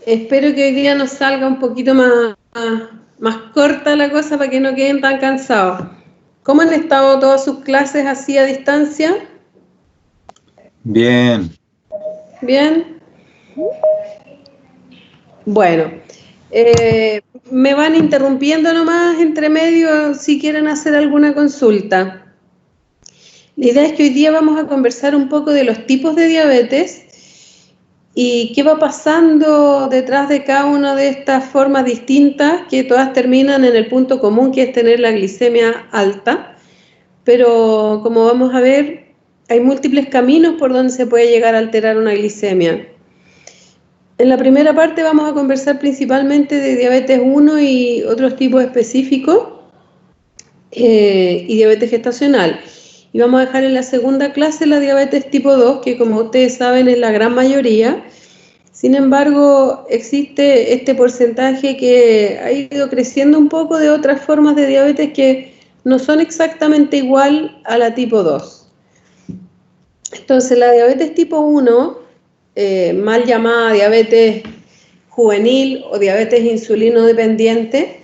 Espero que hoy día nos salga un poquito más corta la cosa para que no queden tan cansados. ¿Cómo han estado todas sus clases así a distancia? Bien, ¿Bien? Bueno, me van interrumpiendo nomás entre medio si quieren hacer alguna consulta. La idea es que hoy día vamos a conversar un poco de los tipos de diabetes y qué va pasando detrás de cada una de estas formas distintas, que todas terminan en el punto común, que es tener la glicemia alta. Pero como vamos a ver, hay múltiples caminos por donde se puede llegar a alterar una glicemia. En la primera parte vamos a conversar principalmente de diabetes 1 y otros tipos específicos y diabetes gestacional. Y vamos a dejar en la segunda clase la diabetes tipo 2, que como ustedes saben es la gran mayoría. Sin embargo, existe este porcentaje que ha ido creciendo un poco de otras formas de diabetes que no son exactamente igual a la tipo 2. Entonces, la diabetes tipo 1, mal llamada diabetes juvenil o diabetes insulino dependiente,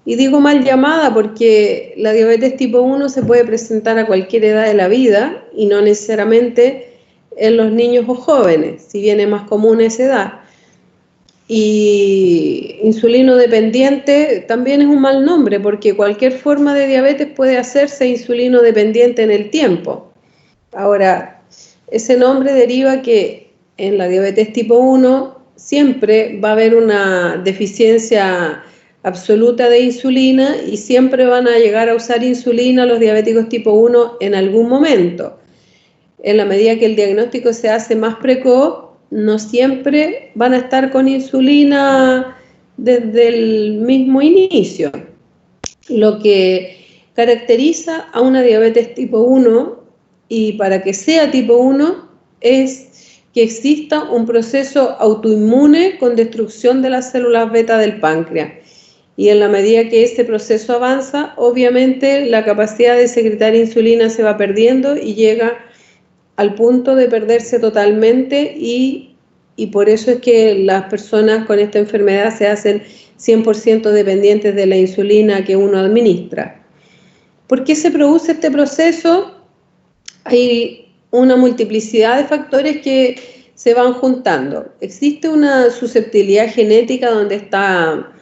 y digo mal llamada porque la diabetes tipo 1 se puede presentar a cualquier edad de la vida y no necesariamente en los niños o jóvenes, si bien es más común esa edad. Y insulino dependiente también es un mal nombre porque cualquier forma de diabetes puede hacerse insulino dependiente en el tiempo. Ahora, ese nombre deriva que en la diabetes tipo 1 siempre va a haber una deficiencia absoluta de insulina y siempre van a llegar a usar insulina los diabéticos tipo 1 en algún momento. En la medida que el diagnóstico se hace más precoz, no siempre van a estar con insulina desde el mismo inicio. Lo que caracteriza a una diabetes tipo 1 y para que sea tipo 1 es que exista un proceso autoinmune con destrucción de las células beta del páncreas. Y en la medida que este proceso avanza, obviamente la capacidad de secretar insulina se va perdiendo y llega al punto de perderse totalmente y por eso es que las personas con esta enfermedad se hacen 100% dependientes de la insulina que uno administra. ¿Por qué se produce este proceso? Hay una multiplicidad de factores que se van juntando. Existe una susceptibilidad genética donde está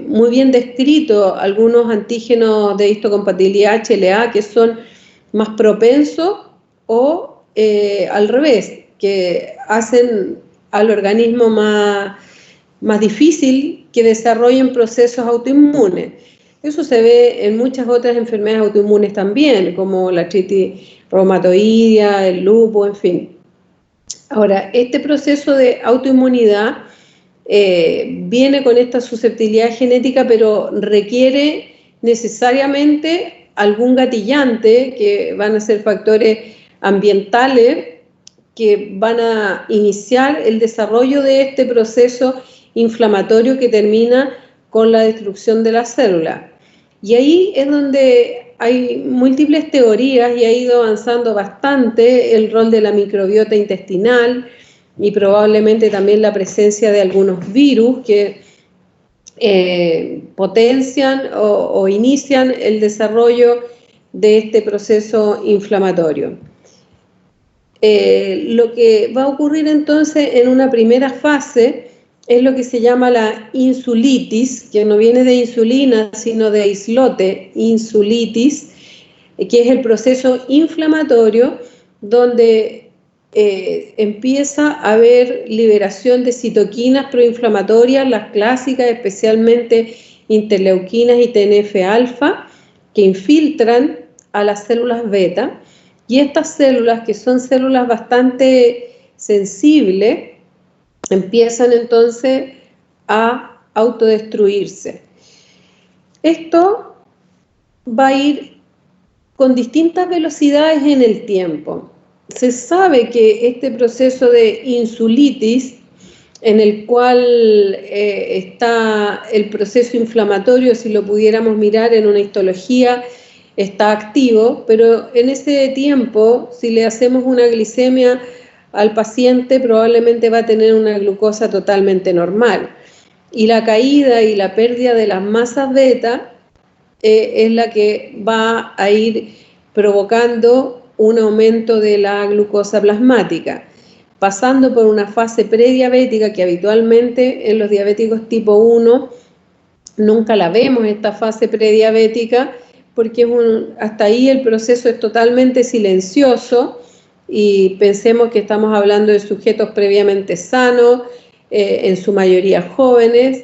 muy bien descrito algunos antígenos de histocompatibilidad HLA que son más propensos o al revés, que hacen al organismo más difícil que desarrollen procesos autoinmunes. Eso se ve en muchas otras enfermedades autoinmunes también, como la artritis reumatoidea, el lupus, en fin. Ahora, este proceso de autoinmunidad viene con esta susceptibilidad genética, pero requiere necesariamente algún gatillante, que van a ser factores ambientales, que van a iniciar el desarrollo de este proceso inflamatorio que termina con la destrucción de las células. Y ahí es donde hay múltiples teorías y ha ido avanzando bastante el rol de la microbiota intestinal y probablemente también la presencia de algunos virus que potencian o inician el desarrollo de este proceso inflamatorio. Lo que va a ocurrir entonces en una primera fase es lo que se llama la insulitis, que no viene de insulina, sino de islote, insulitis, que es el proceso inflamatorio donde empieza a haber liberación de citoquinas proinflamatorias, las clásicas, especialmente interleuquinas y TNF-alfa, que infiltran a las células beta. Y estas células, que son células bastante sensibles, empiezan entonces a autodestruirse. Esto va a ir con distintas velocidades en el tiempo. Se sabe que este proceso de insulitis, en el cual está el proceso inflamatorio, si lo pudiéramos mirar en una histología, está activo, pero en ese tiempo, si le hacemos una glicemia al paciente probablemente va a tener una glucosa totalmente normal. Y la caída y la pérdida de las masas beta es la que va a ir provocando un aumento de la glucosa plasmática, pasando por una fase prediabética que habitualmente en los diabéticos tipo 1 nunca la vemos, esta fase prediabética, porque hasta ahí el proceso es totalmente silencioso y pensemos que estamos hablando de sujetos previamente sanos, en su mayoría jóvenes,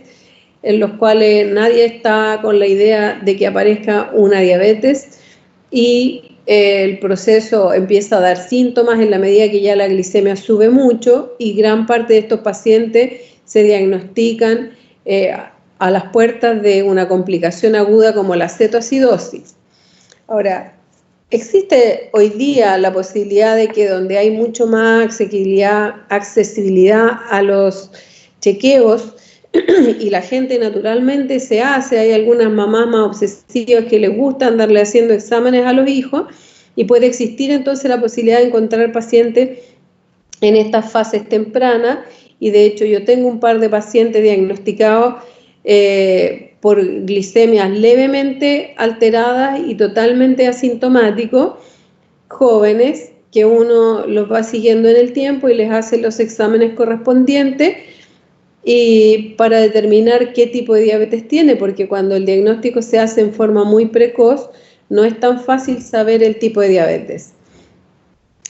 en los cuales nadie está con la idea de que aparezca una diabetes y el proceso empieza a dar síntomas en la medida que ya la glicemia sube mucho y gran parte de estos pacientes se diagnostican a las puertas de una complicación aguda como la cetoacidosis. Ahora, existe hoy día la posibilidad de que donde hay mucho más accesibilidad a los chequeos y la gente naturalmente se hace, hay algunas mamás más obsesivas que les gusta andarle haciendo exámenes a los hijos y puede existir entonces la posibilidad de encontrar pacientes en estas fases tempranas y de hecho yo tengo un par de pacientes diagnosticados por glicemias levemente alteradas y totalmente asintomáticos, jóvenes, que uno los va siguiendo en el tiempo y les hace los exámenes correspondientes y para determinar qué tipo de diabetes tiene, porque cuando el diagnóstico se hace en forma muy precoz, no es tan fácil saber el tipo de diabetes.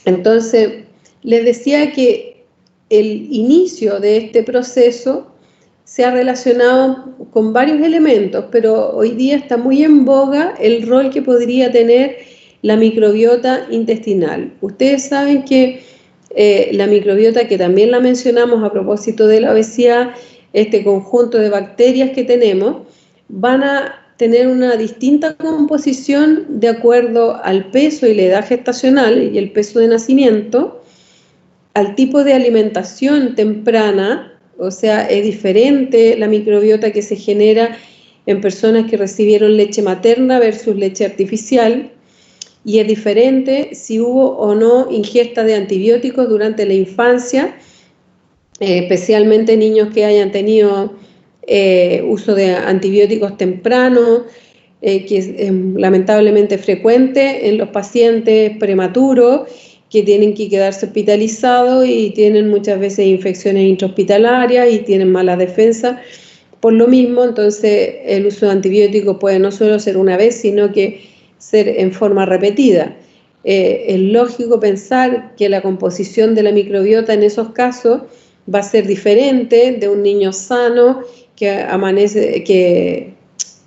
Entonces, les decía que el inicio de este proceso se ha relacionado con varios elementos, pero hoy día está muy en boga el rol que podría tener la microbiota intestinal. Ustedes saben que la microbiota, que también la mencionamos a propósito de la obesidad, este conjunto de bacterias que tenemos, van a tener una distinta composición de acuerdo al peso y la edad gestacional y el peso de nacimiento, al tipo de alimentación temprana. O sea, es diferente la microbiota que se genera en personas que recibieron leche materna versus leche artificial, y es diferente si hubo o no ingesta de antibióticos durante la infancia, especialmente niños que hayan tenido uso de antibióticos temprano, que es lamentablemente frecuente en los pacientes prematuros que tienen que quedarse hospitalizados y tienen muchas veces infecciones intrahospitalarias y tienen mala defensa. Por lo mismo, entonces, el uso de antibióticos puede no solo ser una vez, sino que ser en forma repetida. Es lógico pensar que la composición de la microbiota en esos casos va a ser diferente de un niño sano que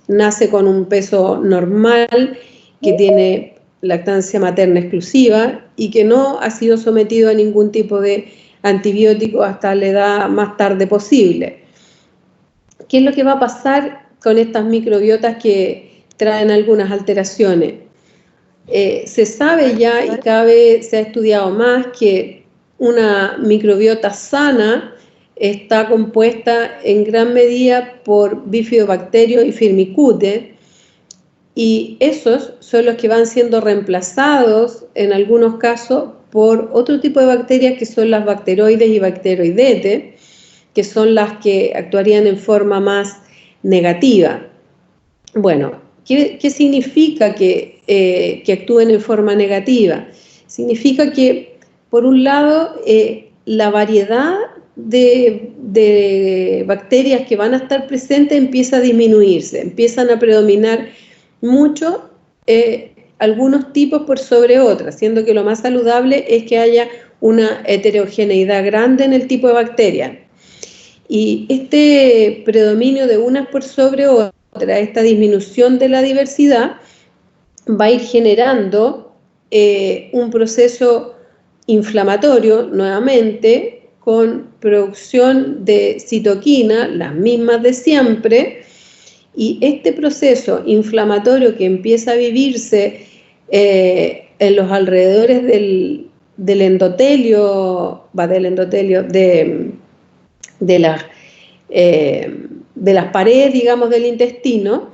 nace con un peso normal, que tiene lactancia materna exclusiva y que no ha sido sometido a ningún tipo de antibiótico hasta la edad más tarde posible. ¿Qué es lo que va a pasar con estas microbiotas que traen algunas alteraciones? Se sabe ya y cada vez se ha estudiado más que una microbiota sana está compuesta en gran medida por bifidobacterios y firmicutes, y esos son los que van siendo reemplazados en algunos casos por otro tipo de bacterias que son las bacteroides y bacteroidetes, que son las que actuarían en forma más negativa. Bueno, ¿qué significa que actúen en forma negativa? Significa que, por un lado, la variedad de bacterias que van a estar presentes empieza a disminuirse, empiezan a predominar mucho algunos tipos por sobre otras, siendo que lo más saludable es que haya una heterogeneidad grande en el tipo de bacteria. Y este predominio de unas por sobre otras, esta disminución de la diversidad, va a ir generando un proceso inflamatorio nuevamente, con producción de citoquinas, las mismas de siempre, y este proceso inflamatorio que empieza a vivirse en los alrededores del endotelio, de las paredes, digamos, del intestino,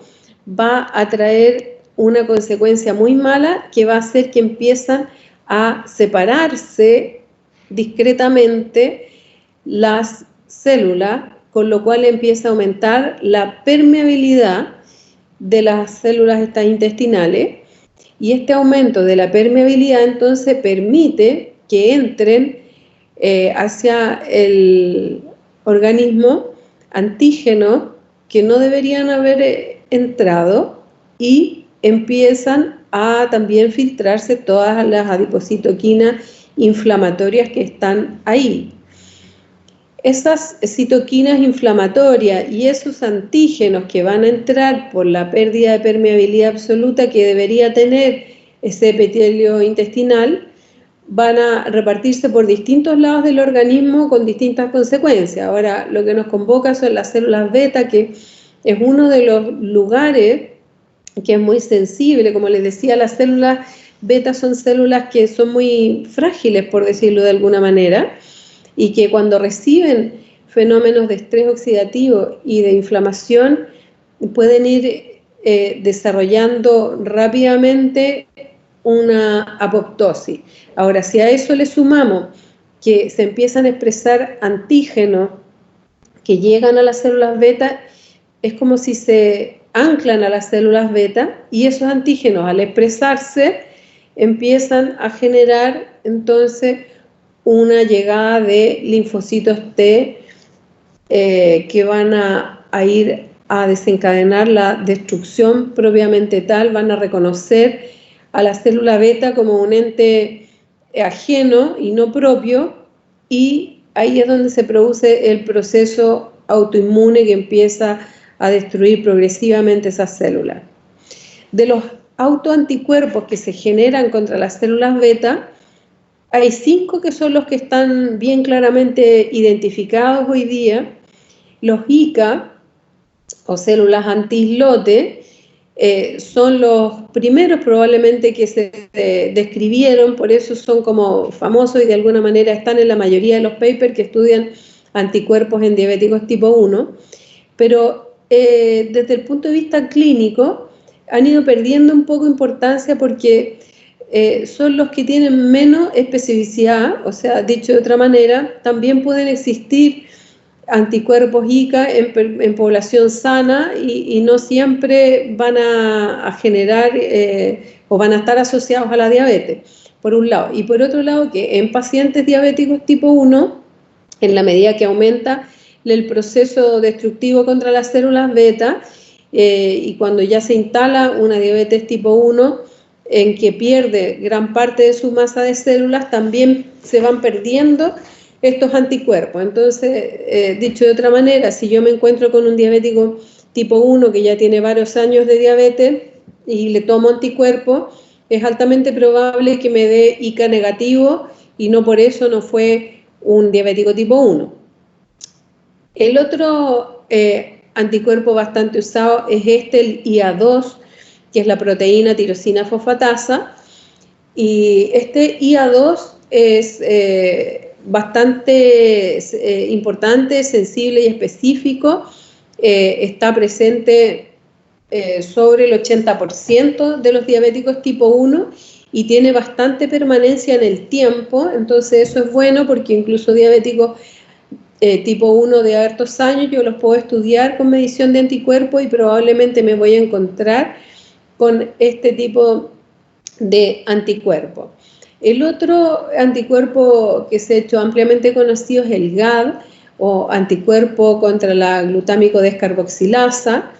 va a traer una consecuencia muy mala que va a hacer que empiezan a separarse discretamente las células, con lo cual empieza a aumentar la permeabilidad de las células estas intestinales, y este aumento de la permeabilidad entonces permite que entren hacia el organismo antígenos que no deberían haber entrado, y empiezan a también filtrarse todas las adipocitoquinas inflamatorias que están ahí. Esas citoquinas inflamatorias y esos antígenos que van a entrar por la pérdida de permeabilidad absoluta que debería tener ese epitelio intestinal, van a repartirse por distintos lados del organismo con distintas consecuencias. Ahora, lo que nos convoca son las células beta, que es uno de los lugares que es muy sensible. Como les decía, las células beta son células que son muy frágiles, por decirlo de alguna manera, y que cuando reciben fenómenos de estrés oxidativo y de inflamación pueden ir desarrollando rápidamente una apoptosis. Ahora, si a eso le sumamos que se empiezan a expresar antígenos que llegan a las células beta, es como si se anclan a las células beta, y esos antígenos, al expresarse, empiezan a generar entonces una llegada de linfocitos T que van a ir a desencadenar la destrucción propiamente tal, van a reconocer a la célula beta como un ente ajeno y no propio, y ahí es donde se produce el proceso autoinmune que empieza a destruir progresivamente esas células. De los autoanticuerpos que se generan contra las células beta, hay 5 que son los que están bien claramente identificados hoy día. Los ICA, o células anti-islote, son los primeros probablemente que se describieron, por eso son como famosos y de alguna manera están en la mayoría de los papers que estudian anticuerpos en diabéticos tipo 1, pero desde el punto de vista clínico han ido perdiendo un poco importancia porque son los que tienen menos especificidad. O sea, dicho de otra manera, también pueden existir anticuerpos ICA en población sana y no siempre van a generar o van a estar asociados a la diabetes, por un lado. Y por otro lado, que en pacientes diabéticos tipo 1, en la medida que aumenta el proceso destructivo contra las células beta, y cuando ya se instala una diabetes tipo 1, en que pierde gran parte de su masa de células, también se van perdiendo estos anticuerpos. Entonces, dicho de otra manera, si yo me encuentro con un diabético tipo 1 que ya tiene varios años de diabetes y le tomo anticuerpos, es altamente probable que me dé ICA negativo y no por eso no fue un diabético tipo 1. El otro anticuerpo bastante usado es el IA2, que es la proteína tirosina fosfatasa, y este IA2 es bastante importante, sensible y específico. Está presente sobre el 80% de los diabéticos tipo 1 y tiene bastante permanencia en el tiempo. Entonces eso es bueno porque incluso diabéticos tipo 1 de hartos años yo los puedo estudiar con medición de anticuerpos y probablemente me voy a encontrar con este tipo de anticuerpos. El otro anticuerpo que se ha hecho ampliamente conocido es el GAD, o anticuerpo contra la glutámico descarboxilasa.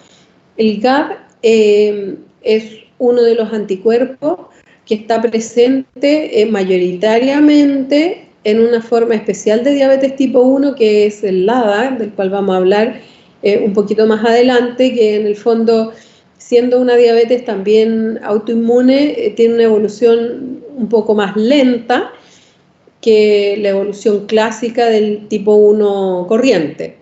El GAD es uno de los anticuerpos que está presente mayoritariamente en una forma especial de diabetes tipo 1, que es el LADA, del cual vamos a hablar un poquito más adelante, que en el fondo, siendo una diabetes también autoinmune, tiene una evolución un poco más lenta que la evolución clásica del tipo 1 corriente.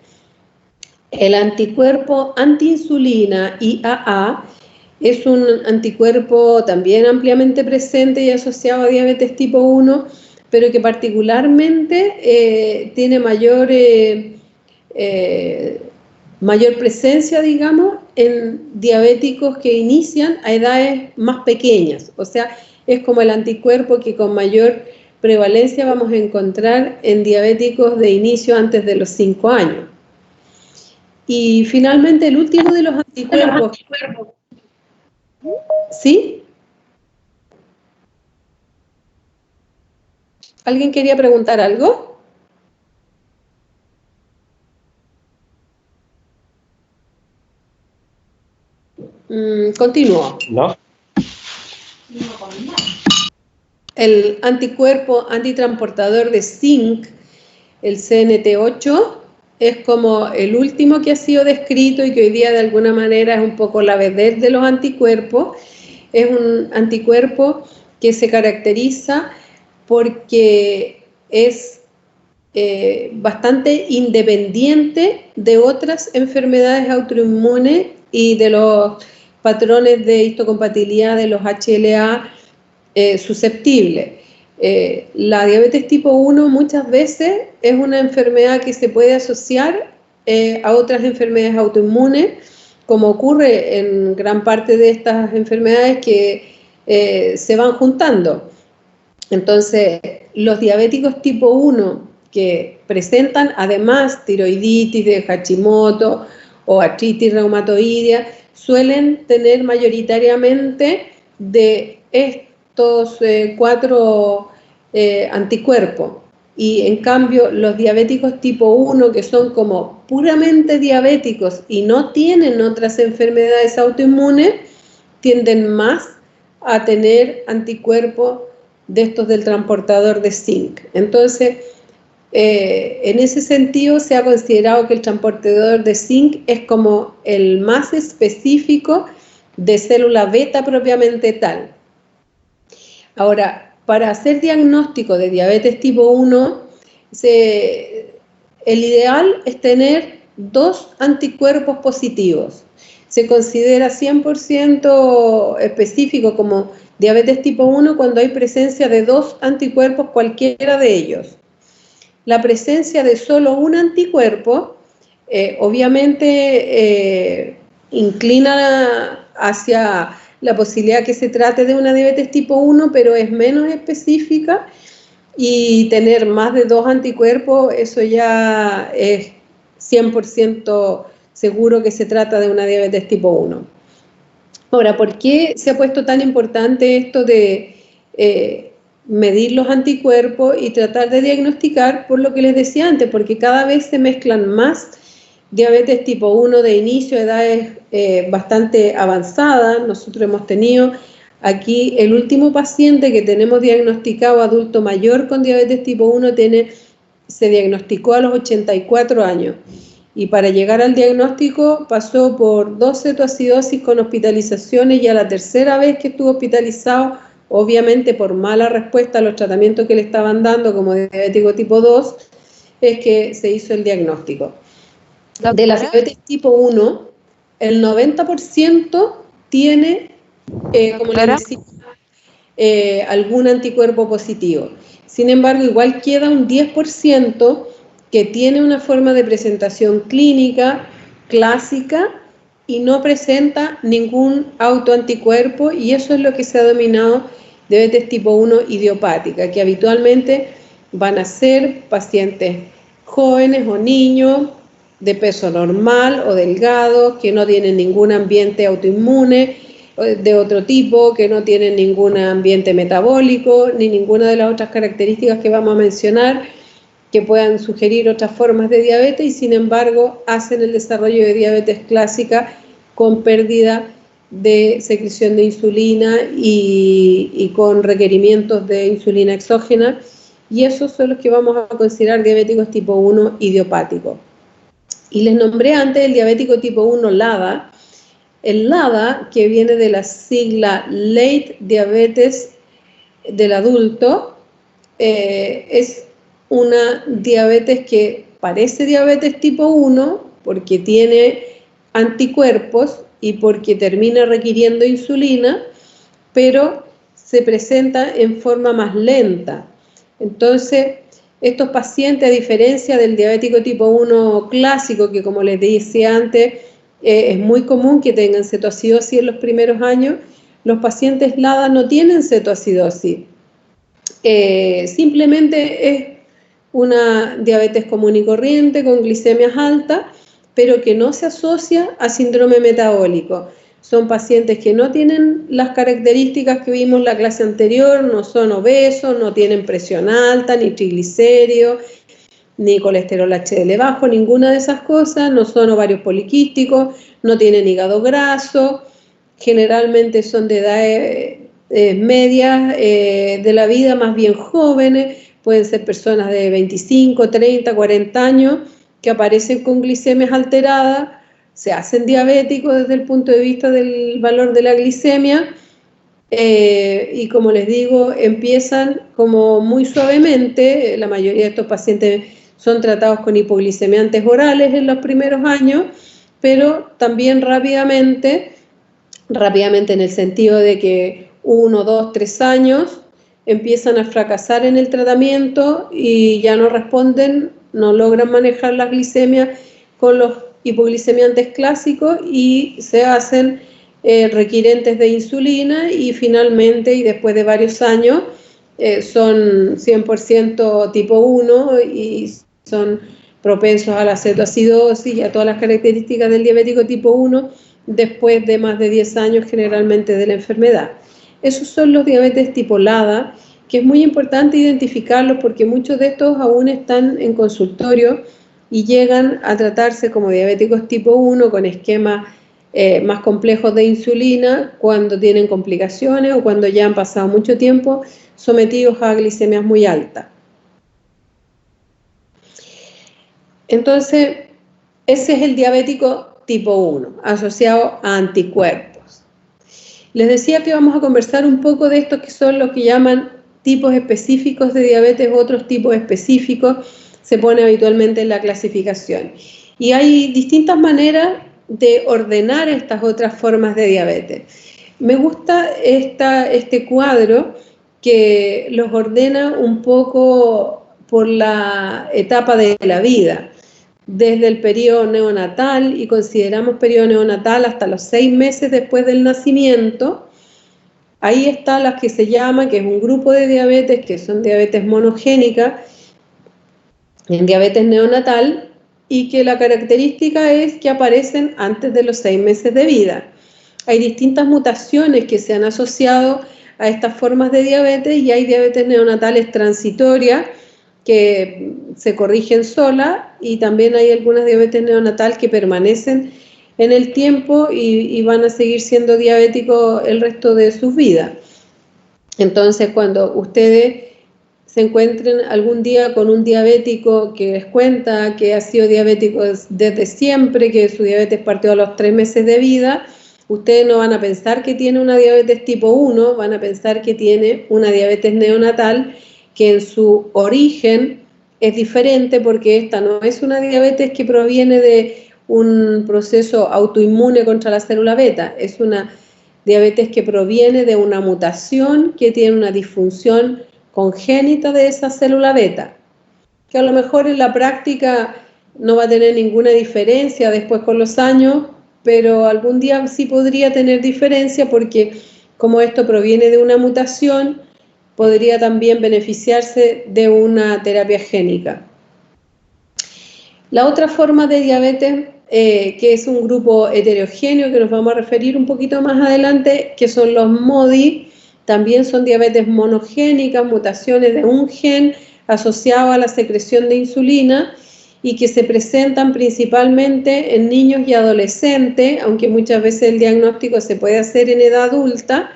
El anticuerpo antiinsulina IAA es un anticuerpo también ampliamente presente y asociado a diabetes tipo 1, pero que particularmente tiene mayor presencia, digamos, en diabéticos que inician a edades más pequeñas. O sea, es como el anticuerpo que con mayor prevalencia vamos a encontrar en diabéticos de inicio antes de los 5 años. Y finalmente el último de los anticuerpos. ¿Sí? ¿Alguien quería preguntar algo? Continúo. No. El anticuerpo antitransportador de zinc, el CNT8, es como el último que ha sido descrito y que hoy día de alguna manera es un poco la vedette de los anticuerpos. Es un anticuerpo que se caracteriza porque es bastante independiente de otras enfermedades autoinmunes y de los patrones de histocompatibilidad de los HLA susceptibles. La diabetes tipo 1 muchas veces es una enfermedad que se puede asociar a otras enfermedades autoinmunes, como ocurre en gran parte de estas enfermedades que se van juntando. Entonces, los diabéticos tipo 1 que presentan además tiroiditis de Hashimoto o artritis reumatoidea suelen tener mayoritariamente de estos 4 anticuerpos, y en cambio los diabéticos tipo 1 que son como puramente diabéticos y no tienen otras enfermedades autoinmunes tienden más a tener anticuerpos de estos del transportador de zinc. Entonces, en ese sentido se ha considerado que el transportador de zinc es como el más específico de célula beta propiamente tal. Ahora, para hacer diagnóstico de diabetes tipo 1, el ideal es tener 2 anticuerpos positivos. Se considera 100% específico como diabetes tipo 1 cuando hay presencia de 2 anticuerpos, cualquiera de ellos. La presencia de solo un anticuerpo, obviamente, inclina hacia la posibilidad que se trate de una diabetes tipo 1, pero es menos específica, y tener más de 2 anticuerpos, eso ya es 100% seguro que se trata de una diabetes tipo 1. Ahora, ¿por qué se ha puesto tan importante esto de medir los anticuerpos y tratar de diagnosticar? Por lo que les decía antes, porque cada vez se mezclan más diabetes tipo 1 de inicio, edades bastante avanzadas. Nosotros hemos tenido aquí el último paciente que tenemos diagnosticado, adulto mayor con diabetes tipo 1, se diagnosticó a los 84 años. Y para llegar al diagnóstico pasó por 2 cetoacidosis con hospitalizaciones, y a la tercera vez que estuvo hospitalizado, obviamente por mala respuesta a los tratamientos que le estaban dando como diabético tipo 2, es que se hizo el diagnóstico. ¿Doctora? De la diabetes tipo 1, el 90% tiene, como les decía, algún anticuerpo positivo. Sin embargo, igual queda un 10% que tiene una forma de presentación clínica clásica y no presenta ningún autoanticuerpo, y eso es lo que se ha denominado diabetes tipo 1 idiopática, que habitualmente van a ser pacientes jóvenes o niños de peso normal o delgado, que no tienen ningún ambiente autoinmune de otro tipo, que no tienen ningún ambiente metabólico, ni ninguna de las otras características que vamos a mencionar, que puedan sugerir otras formas de diabetes, y sin embargo hacen el desarrollo de diabetes clásica con pérdida de secreción de insulina y con requerimientos de insulina exógena, y esos son los que vamos a considerar diabéticos tipo 1 idiopáticos. Y les nombré antes el diabético tipo 1 LADA. El LADA, que viene de la sigla Late Diabetes del adulto, es una diabetes que parece diabetes tipo 1 porque tiene anticuerpos y porque termina requiriendo insulina, pero se presenta en forma más lenta. Entonces, estos pacientes, a diferencia del diabético tipo 1 clásico, que como les decía antes, es muy común que tengan cetoacidosis en los primeros años, los pacientes LADA no tienen cetoacidosis. simplemente es una diabetes común y corriente con glicemias altas, pero que no se asocia a síndrome metabólico. Son pacientes que no tienen las características que vimos en la clase anterior, no son obesos, no tienen presión alta, ni triglicéridos, ni colesterol HDL bajo, ninguna de esas cosas, no son ovarios poliquísticos, no tienen hígado graso, generalmente son de edades medias de la vida, más bien jóvenes, pueden ser personas de 25, 30, 40 años que aparecen con glicemias alteradas, se hacen diabéticos desde el punto de vista del valor de la glicemia, y como les digo, empiezan como muy suavemente. La mayoría de estos pacientes son tratados con hipoglicemiantes orales en los primeros años, pero también rápidamente en el sentido de que 1, 2, 3 años empiezan a fracasar en el tratamiento y ya no responden, no logran manejar la glicemia con los hipoglicemiantes clásicos y se hacen requirentes de insulina, y finalmente, y después de varios años, son 100% tipo 1 y son propensos a la cetoacidosis y a todas las características del diabético tipo 1 después de más de 10 años generalmente de la enfermedad. Esos son los diabetes tipo LADA, que es muy importante identificarlos porque muchos de estos aún están en consultorio y llegan a tratarse como diabéticos tipo 1 con esquemas más complejos de insulina cuando tienen complicaciones o cuando ya han pasado mucho tiempo sometidos a glicemias muy altas. Entonces, ese es el diabético tipo 1, asociado a anticuerpos. Les decía que vamos a conversar un poco de estos que son los que llaman tipos específicos de diabetes, otros tipos específicos, se pone habitualmente en la clasificación. Y hay distintas maneras de ordenar estas otras formas de diabetes. Me gusta este cuadro que los ordena un poco por la etapa de la vida, desde el periodo neonatal, y consideramos periodo neonatal hasta los 6 meses después del nacimiento. Ahí está las que se llama, que es un grupo de diabetes, que son diabetes monogénica, en diabetes neonatal, y que la característica es que aparecen antes de los 6 meses de vida. Hay distintas mutaciones que se han asociado a estas formas de diabetes, y hay diabetes neonatales transitorias que se corrigen solas, y también hay algunas diabetes neonatal que permanecen en el tiempo y van a seguir siendo diabéticos el resto de sus vidas. Entonces, cuando ustedes se encuentren algún día con un diabético que les cuenta que ha sido diabético desde siempre, que su diabetes partió a los 3 meses de vida, ustedes no van a pensar que tiene una diabetes tipo 1, van a pensar que tiene una diabetes neonatal, que en su origen es diferente, porque esta no es una diabetes que proviene de un proceso autoinmune contra la célula beta, es una diabetes que proviene de una mutación que tiene una disfunción congénita de esa célula beta, que a lo mejor en la práctica no va a tener ninguna diferencia después con los años, pero algún día sí podría tener diferencia, porque como esto proviene de una mutación, podría también beneficiarse de una terapia génica. La otra forma de diabetes, que es un grupo heterogéneo, que nos vamos a referir un poquito más adelante, que son los MODY, también son diabetes monogénicas, mutaciones de un gen asociado a la secreción de insulina, y que se presentan principalmente en niños y adolescentes, aunque muchas veces el diagnóstico se puede hacer en edad adulta,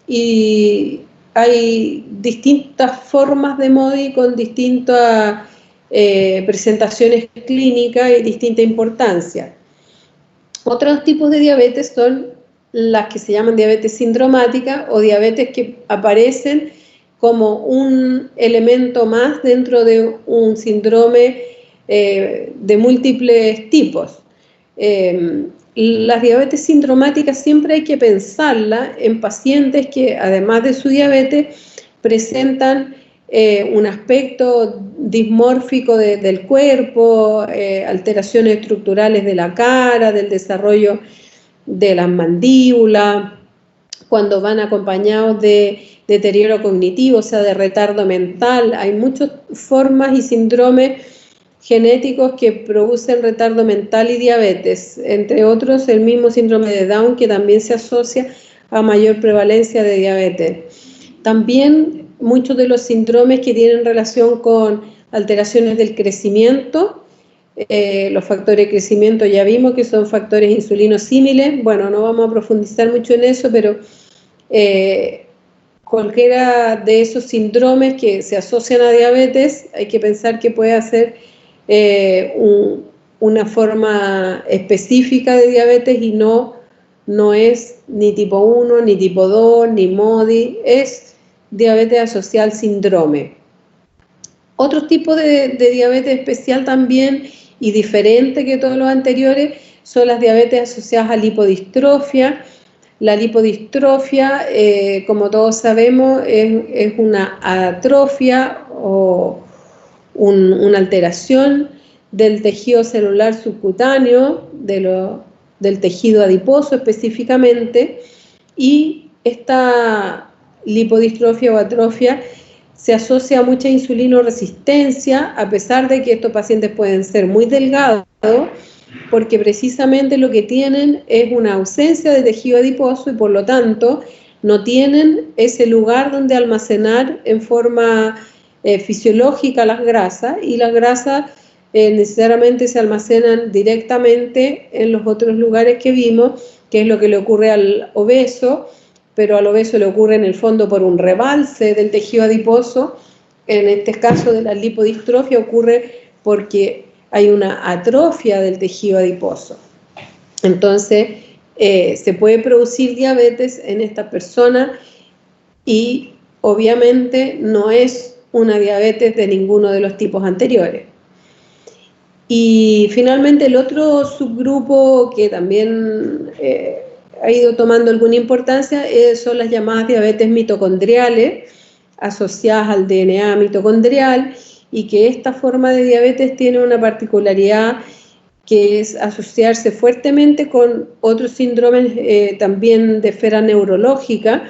y hay distintas formas de MODY con distintas presentaciones clínicas y distinta importancia. Otros tipos de diabetes son las que se llaman diabetes sindromática, o diabetes que aparecen como un elemento más dentro de un síndrome de múltiples tipos. Las diabetes sindromáticas siempre hay que pensarlas en pacientes que, además de su diabetes, presentan un aspecto dismórfico del cuerpo, alteraciones estructurales de la cara, del desarrollo de las mandíbulas, cuando van acompañados de deterioro cognitivo, o sea, de retardo mental. Hay muchas formas y síndromes genéticos que producen retardo mental y diabetes, entre otros el mismo síndrome de Down, que también se asocia a mayor prevalencia de diabetes. También muchos de los síndromes que tienen relación con alteraciones del crecimiento, los factores de crecimiento ya vimos que son factores insulinosímiles. Bueno, no vamos a profundizar mucho en eso, pero cualquiera de esos síndromes que se asocian a diabetes, hay que pensar que puede ser una forma específica de diabetes y no es ni tipo 1, ni tipo 2, ni MODY, es diabetes asociada al síndrome. Otro tipo de diabetes especial también y diferente que todos los anteriores son las diabetes asociadas a lipodistrofia. La lipodistrofia, como todos sabemos, es una atrofia o una alteración del tejido celular subcutáneo, del tejido adiposo específicamente, y esta lipodistrofia o atrofia se asocia a mucha insulinoresistencia, a pesar de que estos pacientes pueden ser muy delgados, porque precisamente lo que tienen es una ausencia de tejido adiposo y por lo tanto no tienen ese lugar donde almacenar en forma fisiológica las grasas, y las grasas necesariamente se almacenan directamente en los otros lugares que vimos, que es lo que le ocurre al obeso, pero al obeso le ocurre en el fondo por un rebalse del tejido adiposo. En este caso de la lipodistrofia ocurre porque hay una atrofia del tejido adiposo. Entonces, se puede producir diabetes en esta persona y obviamente no es una diabetes de ninguno de los tipos anteriores. Y finalmente el otro subgrupo que también ha ido tomando alguna importancia son las llamadas diabetes mitocondriales, asociadas al DNA mitocondrial, y que esta forma de diabetes tiene una particularidad que es asociarse fuertemente con otros síndromes también de esfera neurológica,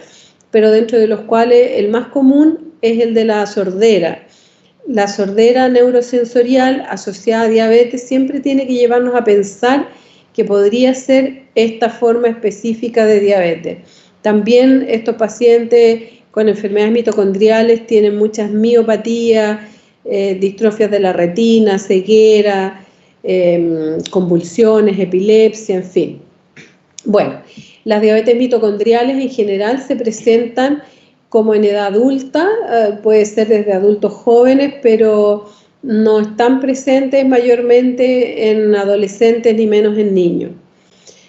pero dentro de los cuales el más común es el de la sordera. La sordera neurosensorial asociada a diabetes siempre tiene que llevarnos a pensar que podría ser esta forma específica de diabetes. También estos pacientes con enfermedades mitocondriales tienen muchas miopatías, distrofias de la retina, ceguera, convulsiones, epilepsia, en fin. Bueno, las diabetes mitocondriales en general se presentan como en edad adulta, puede ser desde adultos jóvenes, pero no están presentes mayormente en adolescentes ni menos en niños.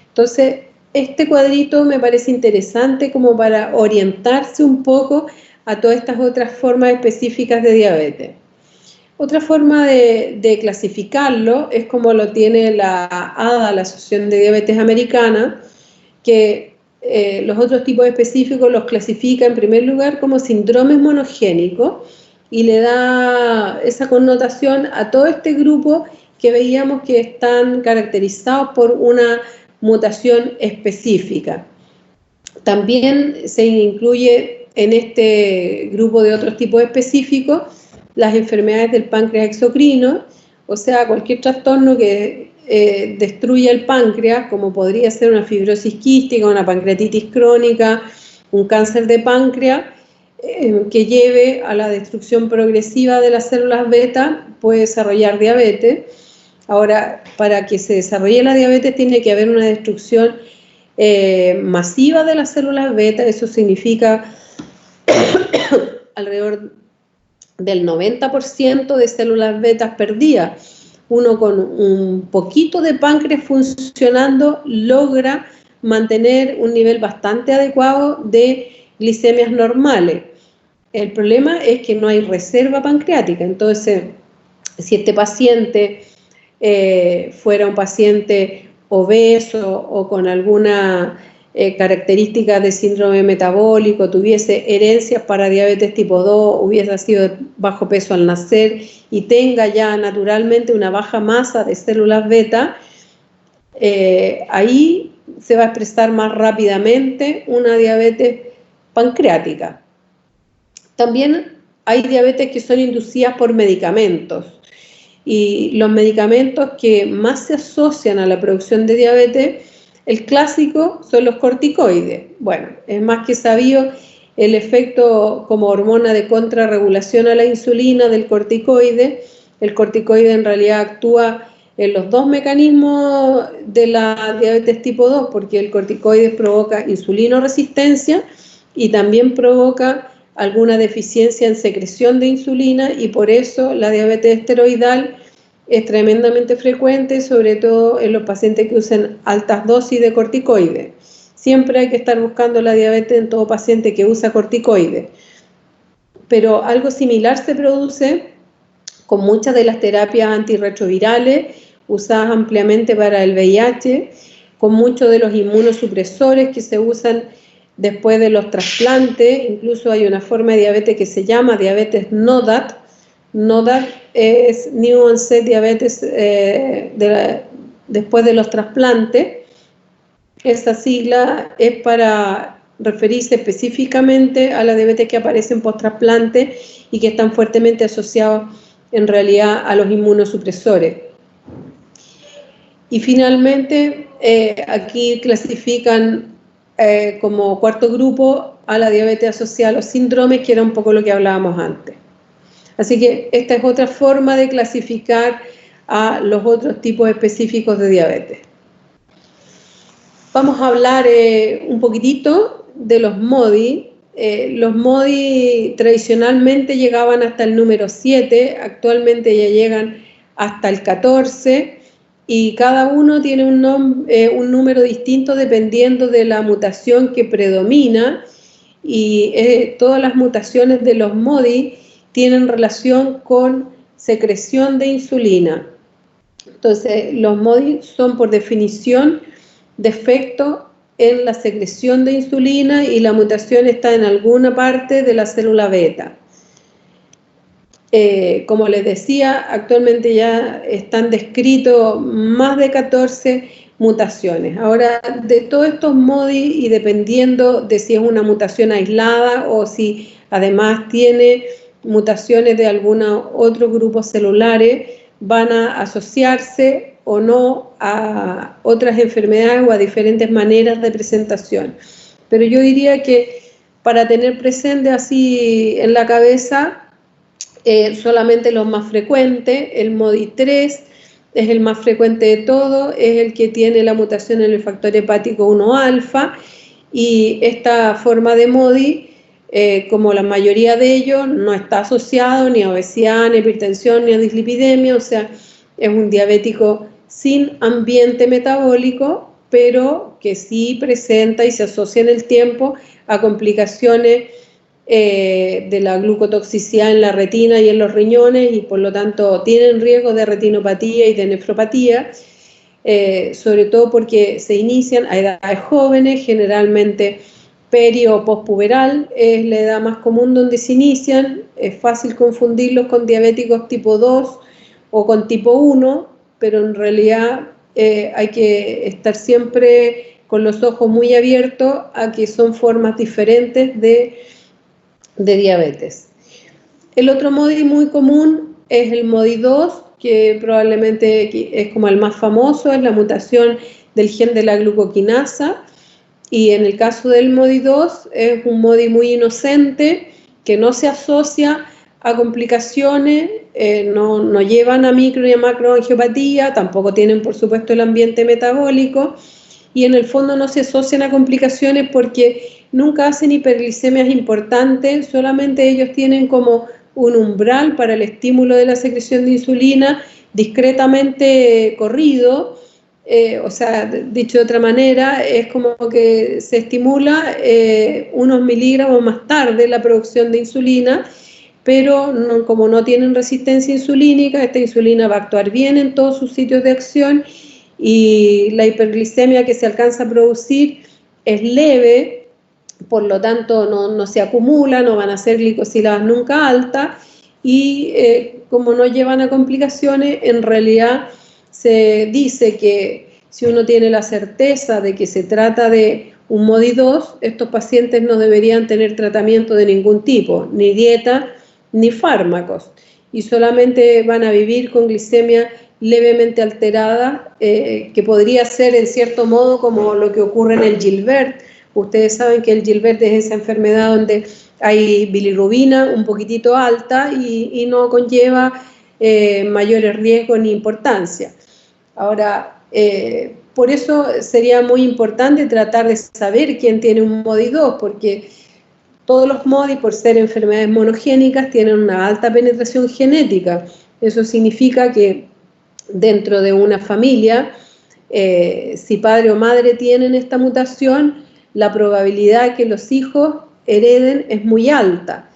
Entonces, este cuadrito me parece interesante como para orientarse un poco a todas estas otras formas específicas de diabetes. Otra forma de clasificarlo es como lo tiene la ADA, la Asociación de Diabetes Americana, que los otros tipos específicos los clasifica en primer lugar como síndromes monogénicos y le da esa connotación a todo este grupo que veíamos que están caracterizados por una mutación específica. También se incluye en este grupo de otros tipos específicos las enfermedades del páncreas exocrino, o sea, cualquier trastorno que destruya el páncreas, como podría ser una fibrosis quística, una pancreatitis crónica, un cáncer de páncreas, que lleve a la destrucción progresiva de las células beta, puede desarrollar diabetes. Ahora, para que se desarrolle la diabetes tiene que haber una destrucción masiva de las células beta. Eso significa alrededor del 90% de células betas perdidas. Uno con un poquito de páncreas funcionando logra mantener un nivel bastante adecuado de glicemias normales. El problema es que no hay reserva pancreática. Entonces, si este paciente fuera un paciente obeso o con alguna característica de síndrome metabólico, tuviese herencias para diabetes tipo 2, hubiese sido de bajo peso al nacer y tenga ya naturalmente una baja masa de células beta, ahí se va a expresar más rápidamente una diabetes pancreática. También hay diabetes que son inducidas por medicamentos, y los medicamentos que más se asocian a la producción de diabetes, el clásico son los corticoides. Bueno, es más que sabido el efecto como hormona de contrarregulación a la insulina del corticoide. El corticoide en realidad actúa en los dos mecanismos de la diabetes tipo 2, porque el corticoide provoca insulinoresistencia y también provoca alguna deficiencia en secreción de insulina, y por eso la diabetes esteroidal es tremendamente frecuente, sobre todo en los pacientes que usan altas dosis de corticoides. Siempre hay que estar buscando la diabetes en todo paciente que usa corticoides. Pero algo similar se produce con muchas de las terapias antirretrovirales usadas ampliamente para el VIH, con muchos de los inmunosupresores que se usan después de los trasplantes. Incluso hay una forma de diabetes que se llama diabetes NODAT. NODAT es New Onset Diabetes después de los trasplantes. Esta sigla es para referirse específicamente a la diabetes que aparece en post-trasplante y que están fuertemente asociados en realidad a los inmunosupresores. Y finalmente, aquí clasifican como cuarto grupo a la diabetes asociada a los síndromes, que era un poco lo que hablábamos antes. Así que esta es otra forma de clasificar a los otros tipos específicos de diabetes. Vamos a hablar un poquitito de los MODI. Los MODI tradicionalmente llegaban hasta el número 7, actualmente ya llegan hasta el 14, y cada uno tiene un número distinto dependiendo de la mutación que predomina, y todas las mutaciones de los MODI tienen relación con secreción de insulina. Entonces, los MODI son por definición defectos en la secreción de insulina, y la mutación está en alguna parte de la célula beta. Como les decía, actualmente ya están descritos más de 14 mutaciones. Ahora, de todos estos MODI, y dependiendo de si es una mutación aislada o si además tiene mutaciones de algunos otros grupos celulares, van a asociarse o no a otras enfermedades o a diferentes maneras de presentación. Pero yo diría que para tener presente así en la cabeza, solamente los más frecuentes, el MODI 3 es el más frecuente de todo, es el que tiene la mutación en el factor hepático 1 alfa, y esta forma de MODI, como la mayoría de ellos, no está asociado ni a obesidad, ni a hipertensión, ni a dislipidemia, o sea, es un diabético sin ambiente metabólico, pero que sí presenta y se asocia en el tiempo a complicaciones de la glucotoxicidad en la retina y en los riñones, y por lo tanto tienen riesgo de retinopatía y de nefropatía, sobre todo porque se inician a edades jóvenes, generalmente peri o postpuberal es la edad más común donde se inician. Es fácil confundirlos con diabéticos tipo 2 o con tipo 1, pero en realidad hay que estar siempre con los ojos muy abiertos a que son formas diferentes de diabetes. El otro MODI muy común es el MODI 2, que probablemente es como el más famoso, es la mutación del gen de la glucoquinasa, y en el caso del MODI 2 es un MODI muy inocente, que no se asocia a complicaciones, no llevan a micro y a macroangiopatía, tampoco tienen por supuesto el ambiente metabólico, y en el fondo no se asocian a complicaciones porque nunca hacen hiperglicemias importantes, solamente ellos tienen como un umbral para el estímulo de la secreción de insulina discretamente corrido, o sea, dicho de otra manera, es como que se estimula unos miligramos más tarde la producción de insulina, pero como no tienen resistencia insulínica, esta insulina va a actuar bien en todos sus sitios de acción, y la hiperglicemia que se alcanza a producir es leve, por lo tanto no se acumula, no van a ser glicosiladas nunca altas, y como no llevan a complicaciones, en realidad se dice que si uno tiene la certeza de que se trata de un MODY 2, estos pacientes no deberían tener tratamiento de ningún tipo, ni dieta, ni fármacos, y solamente van a vivir con glicemia levemente alterada, que podría ser en cierto modo como lo que ocurre en el Gilbert. Ustedes saben que el Gilbert es esa enfermedad donde hay bilirrubina un poquitito alta y no conlleva mayores riesgos ni importancia. Ahora, por eso sería muy importante tratar de saber quién tiene un MODY 2, porque todos los MODY, por ser enfermedades monogénicas, tienen una alta penetración genética. Eso significa que dentro de una familia, si padre o madre tienen esta mutación, la probabilidad que los hijos hereden es muy alta.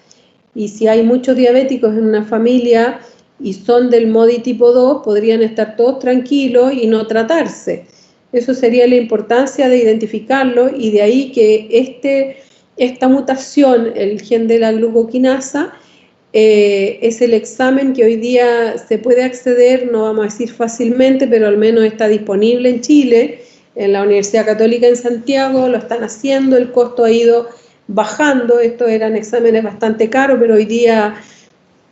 Y si hay muchos diabéticos en una familia y son del MODY tipo 2, podrían estar todos tranquilos y no tratarse. Eso sería la importancia de identificarlo, y de ahí que esta mutación, el gen de la glucoquinasa, es el examen que hoy día se puede acceder, no vamos a decir fácilmente, pero al menos está disponible en Chile, en la Universidad Católica en Santiago, lo están haciendo, el costo ha ido bajando. Estos eran exámenes bastante caros, pero hoy día,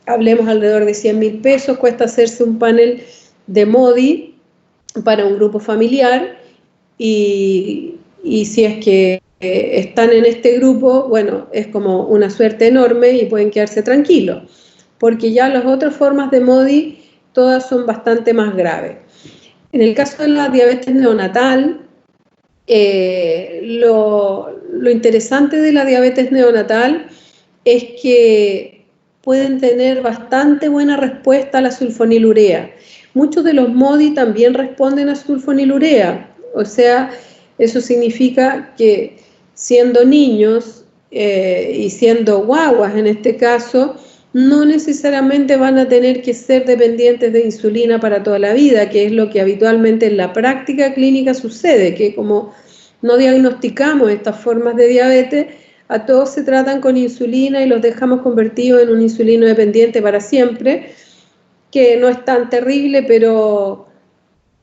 hablemos alrededor de 100.000 pesos, cuesta hacerse un panel de MODY para un grupo familiar, y si es que están en este grupo, bueno, es como una suerte enorme y pueden quedarse tranquilos, porque ya las otras formas de MODY todas son bastante más graves. En el caso de la diabetes neonatal, lo interesante de la diabetes neonatal es que pueden tener bastante buena respuesta a la sulfonilurea. Muchos de los MODY también responden a sulfonilurea, o sea, eso significa que siendo niños y siendo guaguas en este caso, no necesariamente van a tener que ser dependientes de insulina para toda la vida, que es lo que habitualmente en la práctica clínica sucede, que como no diagnosticamos estas formas de diabetes, a todos se tratan con insulina y los dejamos convertidos en un insulino dependiente para siempre, que no es tan terrible, pero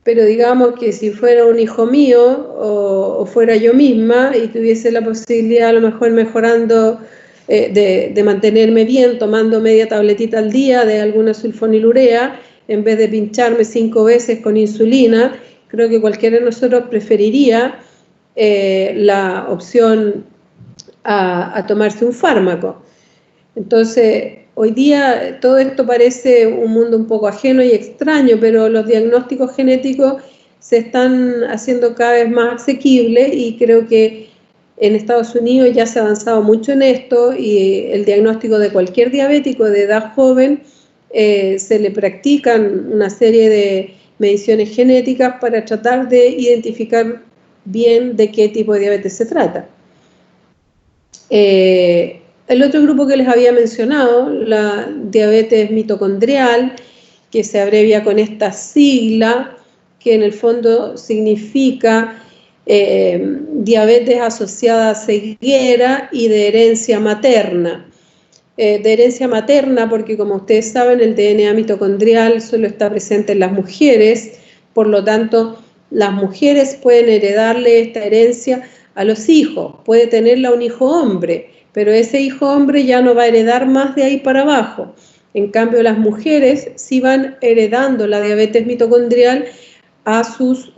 digamos que si fuera un hijo mío o fuera yo misma y tuviese la posibilidad a lo mejor mejorando, de mantenerme bien, tomando media tabletita al día de alguna sulfonilurea, en vez de pincharme 5 veces con insulina, creo que cualquiera de nosotros preferiría la opción a tomarse un fármaco. Entonces, hoy día todo esto parece un mundo un poco ajeno y extraño, pero los diagnósticos genéticos se están haciendo cada vez más asequibles, y creo que en Estados Unidos ya se ha avanzado mucho en esto, y el diagnóstico de cualquier diabético de edad joven, se le practican una serie de mediciones genéticas para tratar de identificar bien de qué tipo de diabetes se trata. El otro grupo que les había mencionado, la diabetes mitocondrial, que se abrevia con esta sigla, que en el fondo significa diabetes asociada a ceguera y de herencia materna. De herencia materna porque, como ustedes saben, el DNA mitocondrial solo está presente en las mujeres, por lo tanto, las mujeres pueden heredarle esta herencia a los hijos. Puede tenerla un hijo hombre, pero ese hijo hombre ya no va a heredar más de ahí para abajo. En cambio, las mujeres sí van heredando la diabetes mitocondrial a sus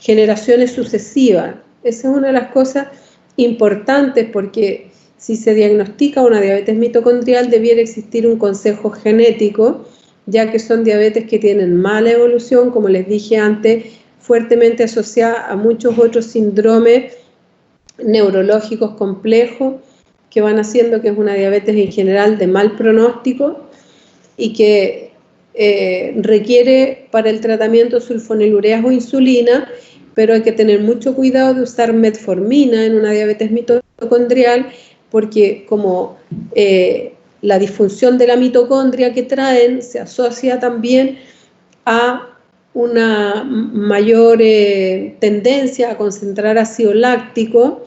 generaciones sucesivas. Esa es una de las cosas importantes, porque si se diagnostica una diabetes mitocondrial, debiera existir un consejo genético, ya que son diabetes que tienen mala evolución, como les dije antes, fuertemente asociada a muchos otros síndromes neurológicos complejos que van haciendo que es una diabetes en general de mal pronóstico, y que requiere para el tratamiento sulfonilureas o insulina, pero hay que tener mucho cuidado de usar metformina en una diabetes mitocondrial, porque como la disfunción de la mitocondria que traen se asocia también a una mayor tendencia a concentrar ácido láctico,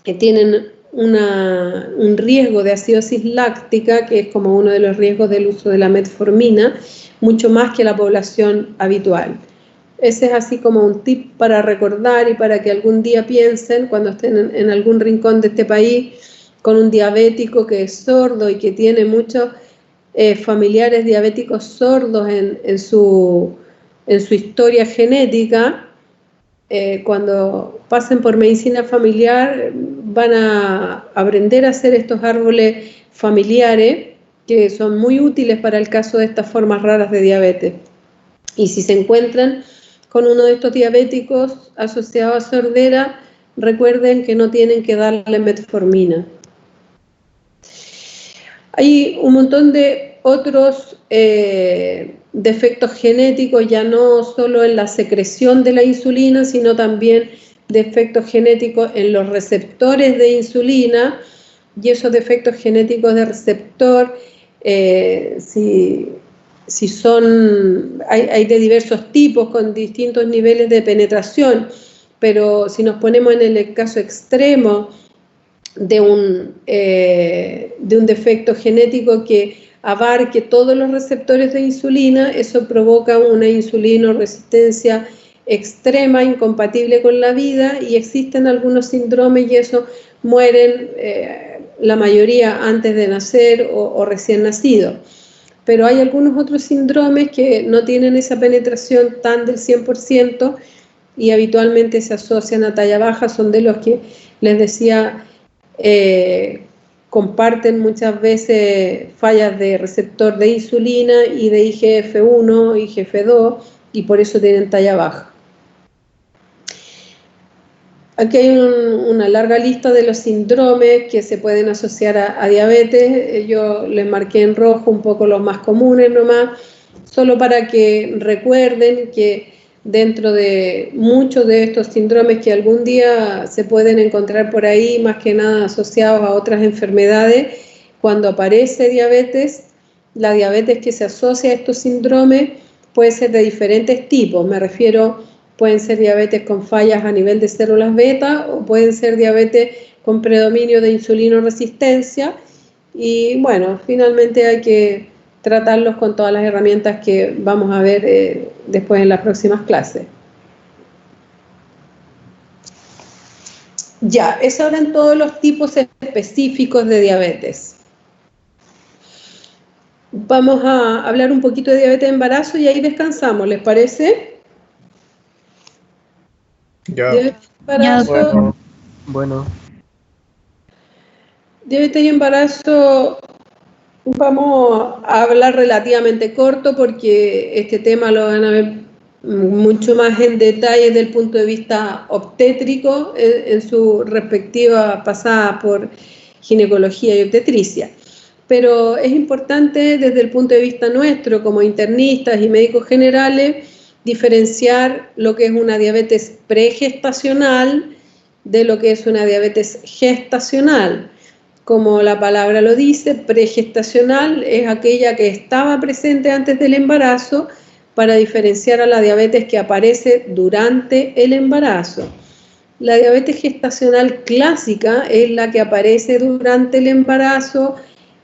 que tienen un riesgo de acidosis láctica, que es como uno de los riesgos del uso de la metformina, mucho más que la población habitual. Ese es así como un tip para recordar y para que algún día piensen, cuando estén en algún rincón de este país, con un diabético que es sordo y que tiene muchos familiares diabéticos sordos en su historia genética. Cuando pasen por medicina familiar van a aprender a hacer estos árboles familiares que son muy útiles para el caso de estas formas raras de diabetes. Y si se encuentran con uno de estos diabéticos asociado a sordera, recuerden que no tienen que darle metformina. Hay un montón de otros defectos genéticos, ya no solo en la secreción de la insulina, sino también defectos genéticos en los receptores de insulina, y esos defectos genéticos de receptor, si son, hay de diversos tipos con distintos niveles de penetración, pero si nos ponemos en el caso extremo de un defecto genético que abarque todos los receptores de insulina, eso provoca una insulinoresistencia extrema, incompatible con la vida, y existen algunos síndromes y eso mueren la mayoría antes de nacer o recién nacido. Pero hay algunos otros síndromes que no tienen esa penetración tan del 100% y habitualmente se asocian a talla baja, son de los que les decía, comparten muchas veces fallas de receptor de insulina y de IGF-1, IGF-2, y por eso tienen talla baja. Aquí hay una larga lista de los síndromes que se pueden asociar a diabetes. Yo les marqué en rojo un poco los más comunes nomás, solo para que recuerden que dentro de muchos de estos síndromes que algún día se pueden encontrar por ahí, más que nada asociados a otras enfermedades, cuando aparece diabetes, la diabetes que se asocia a estos síndromes puede ser de diferentes tipos. Me refiero, pueden ser diabetes con fallas a nivel de células beta o pueden ser diabetes con predominio de insulinoresistencia, y bueno, finalmente hay que tratarlos con todas las herramientas que vamos a ver después en las próximas clases. Ya, esos eran todos los tipos específicos de diabetes. Vamos a hablar un poquito de diabetes de embarazo y ahí descansamos, ¿les parece? Ya. Diabetes de embarazo. Bueno. Diabetes y embarazo. Vamos a hablar relativamente corto porque este tema lo van a ver mucho más en detalle desde el punto de vista obstétrico en su respectiva pasada por ginecología y obstetricia. Pero es importante desde el punto de vista nuestro como internistas y médicos generales diferenciar lo que es una diabetes pregestacional de lo que es una diabetes gestacional. Como la palabra lo dice, pregestacional es aquella que estaba presente antes del embarazo, para diferenciar a la diabetes que aparece durante el embarazo. La diabetes gestacional clásica es la que aparece durante el embarazo,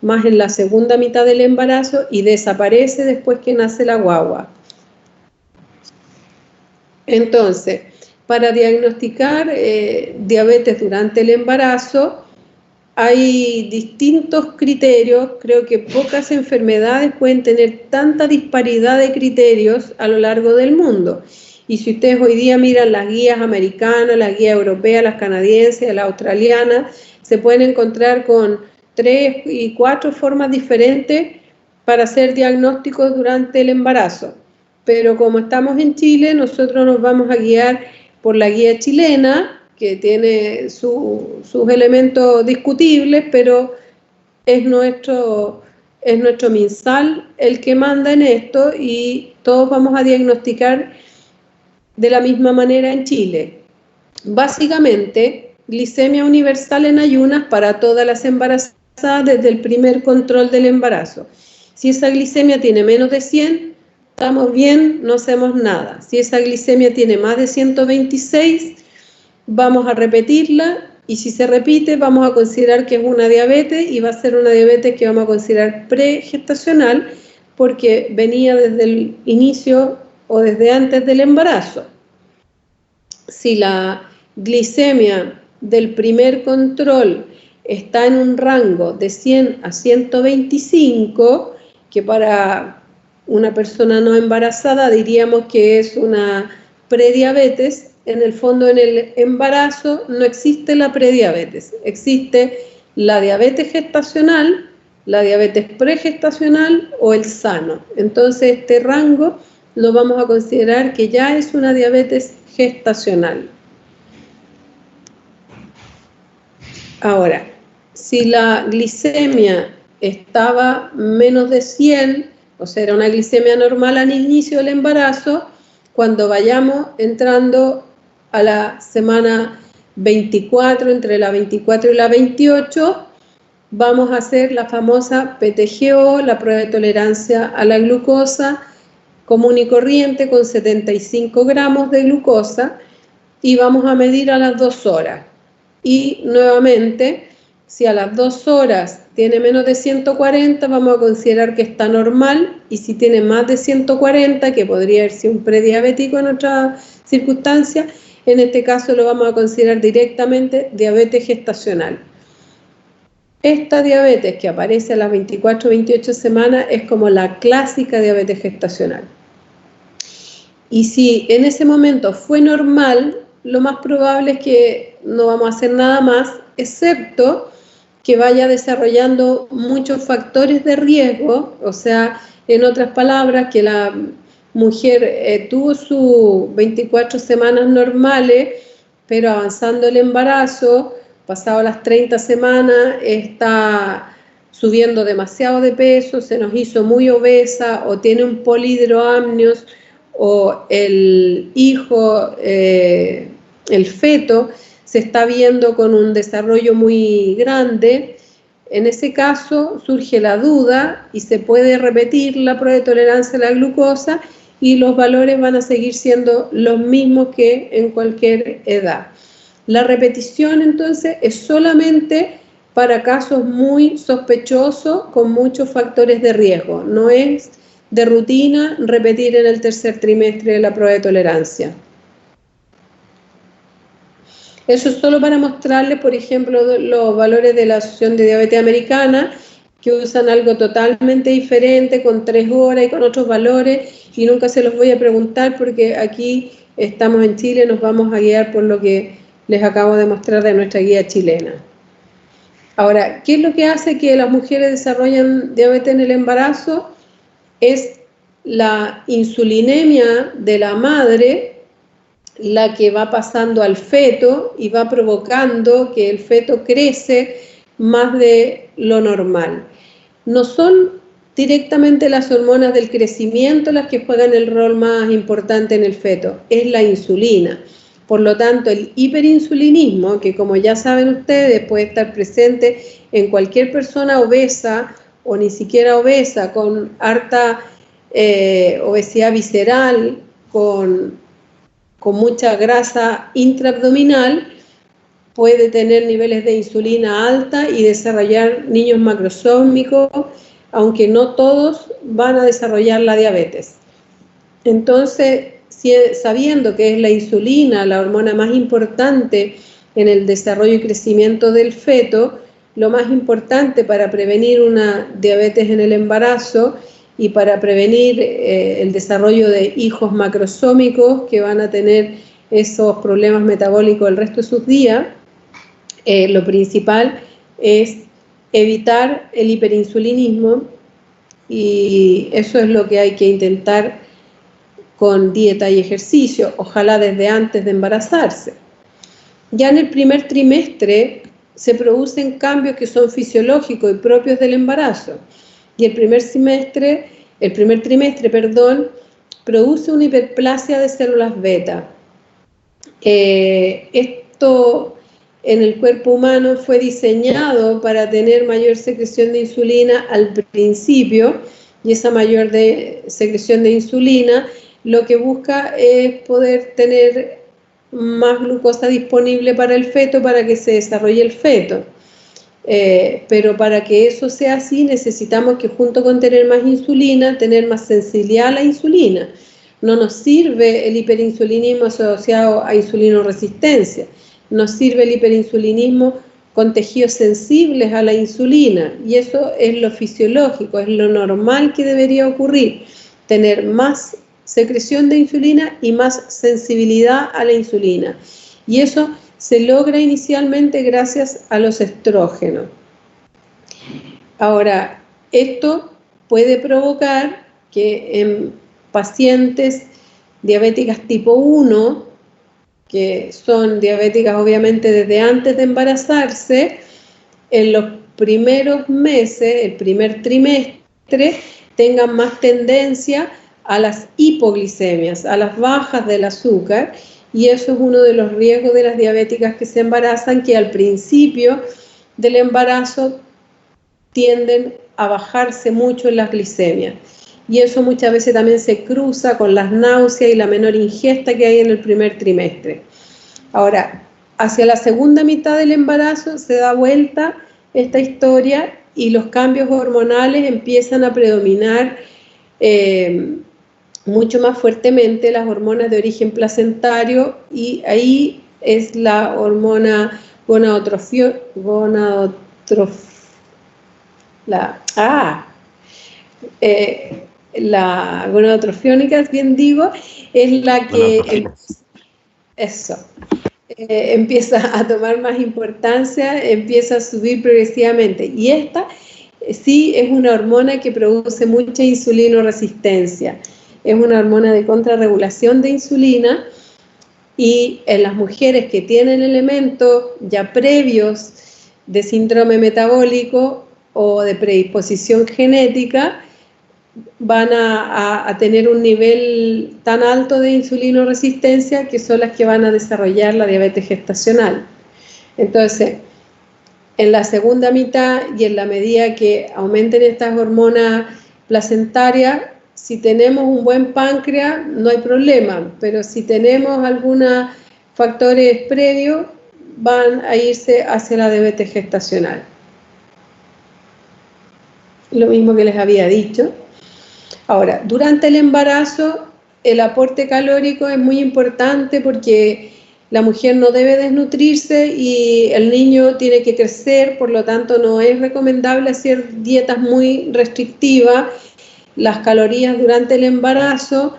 más en la segunda mitad del embarazo, y desaparece después que nace la guagua. Entonces, para diagnosticar diabetes durante el embarazo, hay distintos criterios. Creo que pocas enfermedades pueden tener tanta disparidad de criterios a lo largo del mundo. Y si ustedes hoy día miran las guías americanas, las guías europeas, las canadienses, las australianas, se pueden encontrar con 3 y 4 formas diferentes para hacer diagnósticos durante el embarazo. Pero como estamos en Chile, nosotros nos vamos a guiar por la guía chilena, que tiene sus elementos discutibles, pero es nuestro MinSal el que manda en esto, y todos vamos a diagnosticar de la misma manera en Chile. Básicamente, glicemia universal en ayunas para todas las embarazadas desde el primer control del embarazo. Si esa glicemia tiene menos de 100, estamos bien, no hacemos nada. Si esa glicemia tiene más de 126, vamos a repetirla, y si se repite vamos a considerar que es una diabetes, y va a ser una diabetes que vamos a considerar pregestacional porque venía desde el inicio o desde antes del embarazo. Si la glicemia del primer control está en un rango de 100 a 125, que para una persona no embarazada diríamos que es una prediabetes, en el fondo en el embarazo no existe la prediabetes, existe la diabetes gestacional, la diabetes pregestacional o el sano. Entonces este rango lo vamos a considerar que ya es una diabetes gestacional. Ahora, si la glicemia estaba menos de 100, o sea, era una glicemia normal al inicio del embarazo, cuando vayamos entrando a la semana 24, entre la 24 y la 28, vamos a hacer la famosa PTGO, la prueba de tolerancia a la glucosa común y corriente con 75 gramos de glucosa, y vamos a medir a las 2 horas. Y nuevamente, si a las 2 horas tiene menos de 140, vamos a considerar que está normal, y si tiene más de 140, que podría haber sido un prediabético en otra circunstancia, en este caso lo vamos a considerar directamente diabetes gestacional. Esta diabetes que aparece a las 24-28 semanas es como la clásica diabetes gestacional. Y si en ese momento fue normal, lo más probable es que no vamos a hacer nada más, excepto que vaya desarrollando muchos factores de riesgo, o sea, en otras palabras, que la mujer tuvo sus 24 semanas normales, pero avanzando el embarazo, pasado las 30 semanas, está subiendo demasiado de peso, se nos hizo muy obesa o tiene un polihidroamnios, o el hijo, el feto, se está viendo con un desarrollo muy grande. En ese caso surge la duda y se puede repetir la prueba de tolerancia a la glucosa y los valores van a seguir siendo los mismos que en cualquier edad. La repetición entonces es solamente para casos muy sospechosos con muchos factores de riesgo, no es de rutina repetir en el tercer trimestre de la prueba de tolerancia. Eso es solo para mostrarles, por ejemplo, los valores de la Asociación de Diabetes Americana, que usan algo totalmente diferente, con 3 horas y con otros valores, y nunca se los voy a preguntar porque aquí estamos en Chile, nos vamos a guiar por lo que les acabo de mostrar de nuestra guía chilena. Ahora, ¿qué es lo que hace que las mujeres desarrollen diabetes en el embarazo? Es la insulinemia de la madre la que va pasando al feto y va provocando que el feto crece más de lo normal. No son directamente las hormonas del crecimiento las que juegan el rol más importante en el feto, es la insulina. Por lo tanto, el hiperinsulinismo, que como ya saben ustedes, puede estar presente en cualquier persona obesa o ni siquiera obesa, con harta obesidad visceral, con mucha grasa intraabdominal, puede tener niveles de insulina alta y desarrollar niños macrosómicos, aunque no todos van a desarrollar la diabetes. Entonces, sabiendo que es la insulina la hormona más importante en el desarrollo y crecimiento del feto, lo más importante para prevenir una diabetes en el embarazo y para prevenir el desarrollo de hijos macrosómicos que van a tener esos problemas metabólicos el resto de sus días, lo principal es evitar el hiperinsulinismo, y eso es lo que hay que intentar con dieta y ejercicio, ojalá desde antes de embarazarse. Ya en el primer trimestre se producen cambios que son fisiológicos y propios del embarazo, y el primer trimestre, produce una hiperplasia de células beta. Esto en el cuerpo humano fue diseñado para tener mayor secreción de insulina al principio, y esa mayor secreción de insulina lo que busca es poder tener más glucosa disponible para el feto, para que se desarrolle el feto. Pero para que eso sea así necesitamos que junto con tener más insulina, tener más sensibilidad a la insulina. no nos sirve el hiperinsulinismo asociado a insulinoresistencia, nos sirve el hiperinsulinismo con tejidos sensibles a la insulina, y eso es lo fisiológico, es lo normal que debería ocurrir, tener más secreción de insulina y más sensibilidad a la insulina, y eso se logra inicialmente gracias a los estrógenos. Ahora, esto puede provocar que en pacientes diabéticas tipo 1, que son diabéticas obviamente desde antes de embarazarse, en los primeros meses, el primer trimestre, tengan más tendencia a las hipoglicemias, a las bajas del azúcar, y eso es uno de los riesgos de las diabéticas que se embarazan, que al principio del embarazo tienden a bajarse mucho en las glicemias. Y eso muchas veces también se cruza con las náuseas y la menor ingesta que hay en el primer trimestre. Ahora, hacia la segunda mitad del embarazo se da vuelta esta historia y los cambios hormonales empiezan a predominar mucho más fuertemente las hormonas de origen placentario, y ahí es la hormona la gonadotrofiónica, bien digo, es la que empieza a tomar más importancia, empieza a subir progresivamente, y esta sí es una hormona que produce mucha insulinoresistencia, es una hormona de contrarregulación de insulina, y en las mujeres que tienen elementos ya previos de síndrome metabólico o de predisposición genética, van a tener un nivel tan alto de insulinoresistencia que son las que van a desarrollar la diabetes gestacional. Entonces, en la segunda mitad y en la medida que aumenten estas hormonas placentarias, si tenemos un buen páncreas no hay problema, pero si tenemos algunos factores previos, van a irse hacia la diabetes gestacional. Lo mismo que les había dicho. Ahora, durante el embarazo, el aporte calórico es muy importante porque la mujer no debe desnutrirse y el niño tiene que crecer, por lo tanto no es recomendable hacer dietas muy restrictivas. Las calorías durante el embarazo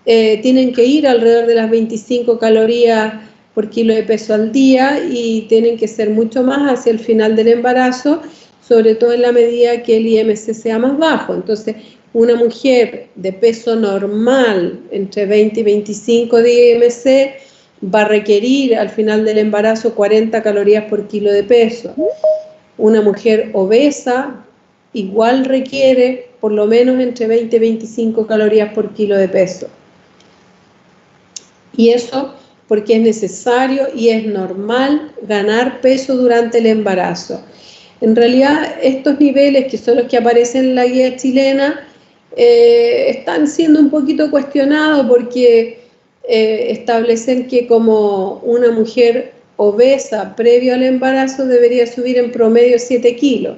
tienen que ir alrededor de las 25 calorías por kilo de peso al día, y tienen que ser mucho más hacia el final del embarazo, sobre todo en la medida que el IMC sea más bajo. Entonces, una mujer de peso normal, entre 20 y 25 de IMC, va a requerir al final del embarazo 40 calorías por kilo de peso. Una mujer obesa igual requiere por lo menos entre 20 y 25 calorías por kilo de peso. Y eso porque es necesario y es normal ganar peso durante el embarazo. En realidad, estos niveles, que son los que aparecen en la guía chilena, están siendo un poquito cuestionados porque establecen que como una mujer obesa previo al embarazo debería subir en promedio 7 kilos.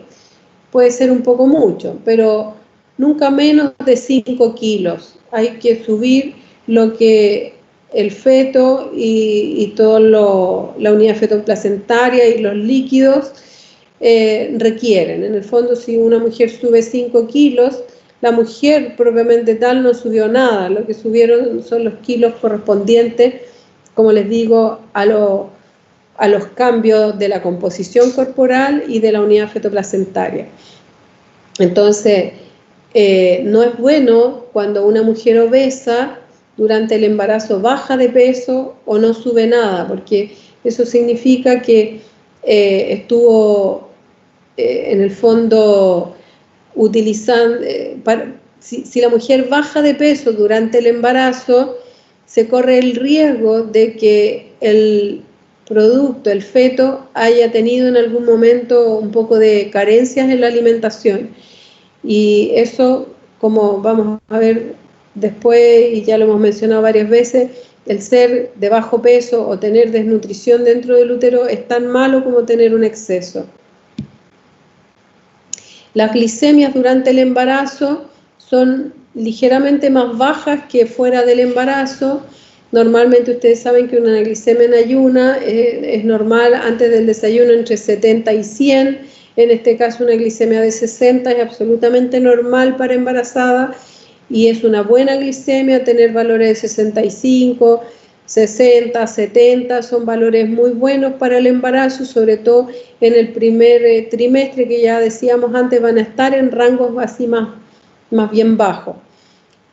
Puede ser un poco mucho, pero nunca menos de 5 kilos. Hay que subir lo que el feto y toda la unidad fetoplacentaria y los líquidos requieren. En el fondo, si una mujer sube 5 kilos, la mujer propiamente tal no subió nada, lo que subieron son los kilos correspondientes, como les digo, a los cambios de la composición corporal y de la unidad fetoplacentaria. Entonces, no es bueno cuando una mujer obesa durante el embarazo baja de peso o no sube nada, porque eso significa que estuvo en el fondo utilizando, si la mujer baja de peso durante el embarazo, se corre el riesgo de que el producto, el feto, haya tenido en algún momento un poco de carencias en la alimentación, y eso, como vamos a ver después y ya lo hemos mencionado varias veces, el ser de bajo peso o tener desnutrición dentro del útero es tan malo como tener un exceso. Las glicemias durante el embarazo son ligeramente más bajas que fuera del embarazo. Normalmente ustedes saben que una glicemia en ayuna es normal antes del desayuno entre 70 y 100. En este caso una glicemia de 60 es absolutamente normal para embarazada y es una buena glicemia tener valores de 65, 60, 70, son valores muy buenos para el embarazo, sobre todo en el primer trimestre, que ya decíamos antes van a estar en rangos así más bien bajos.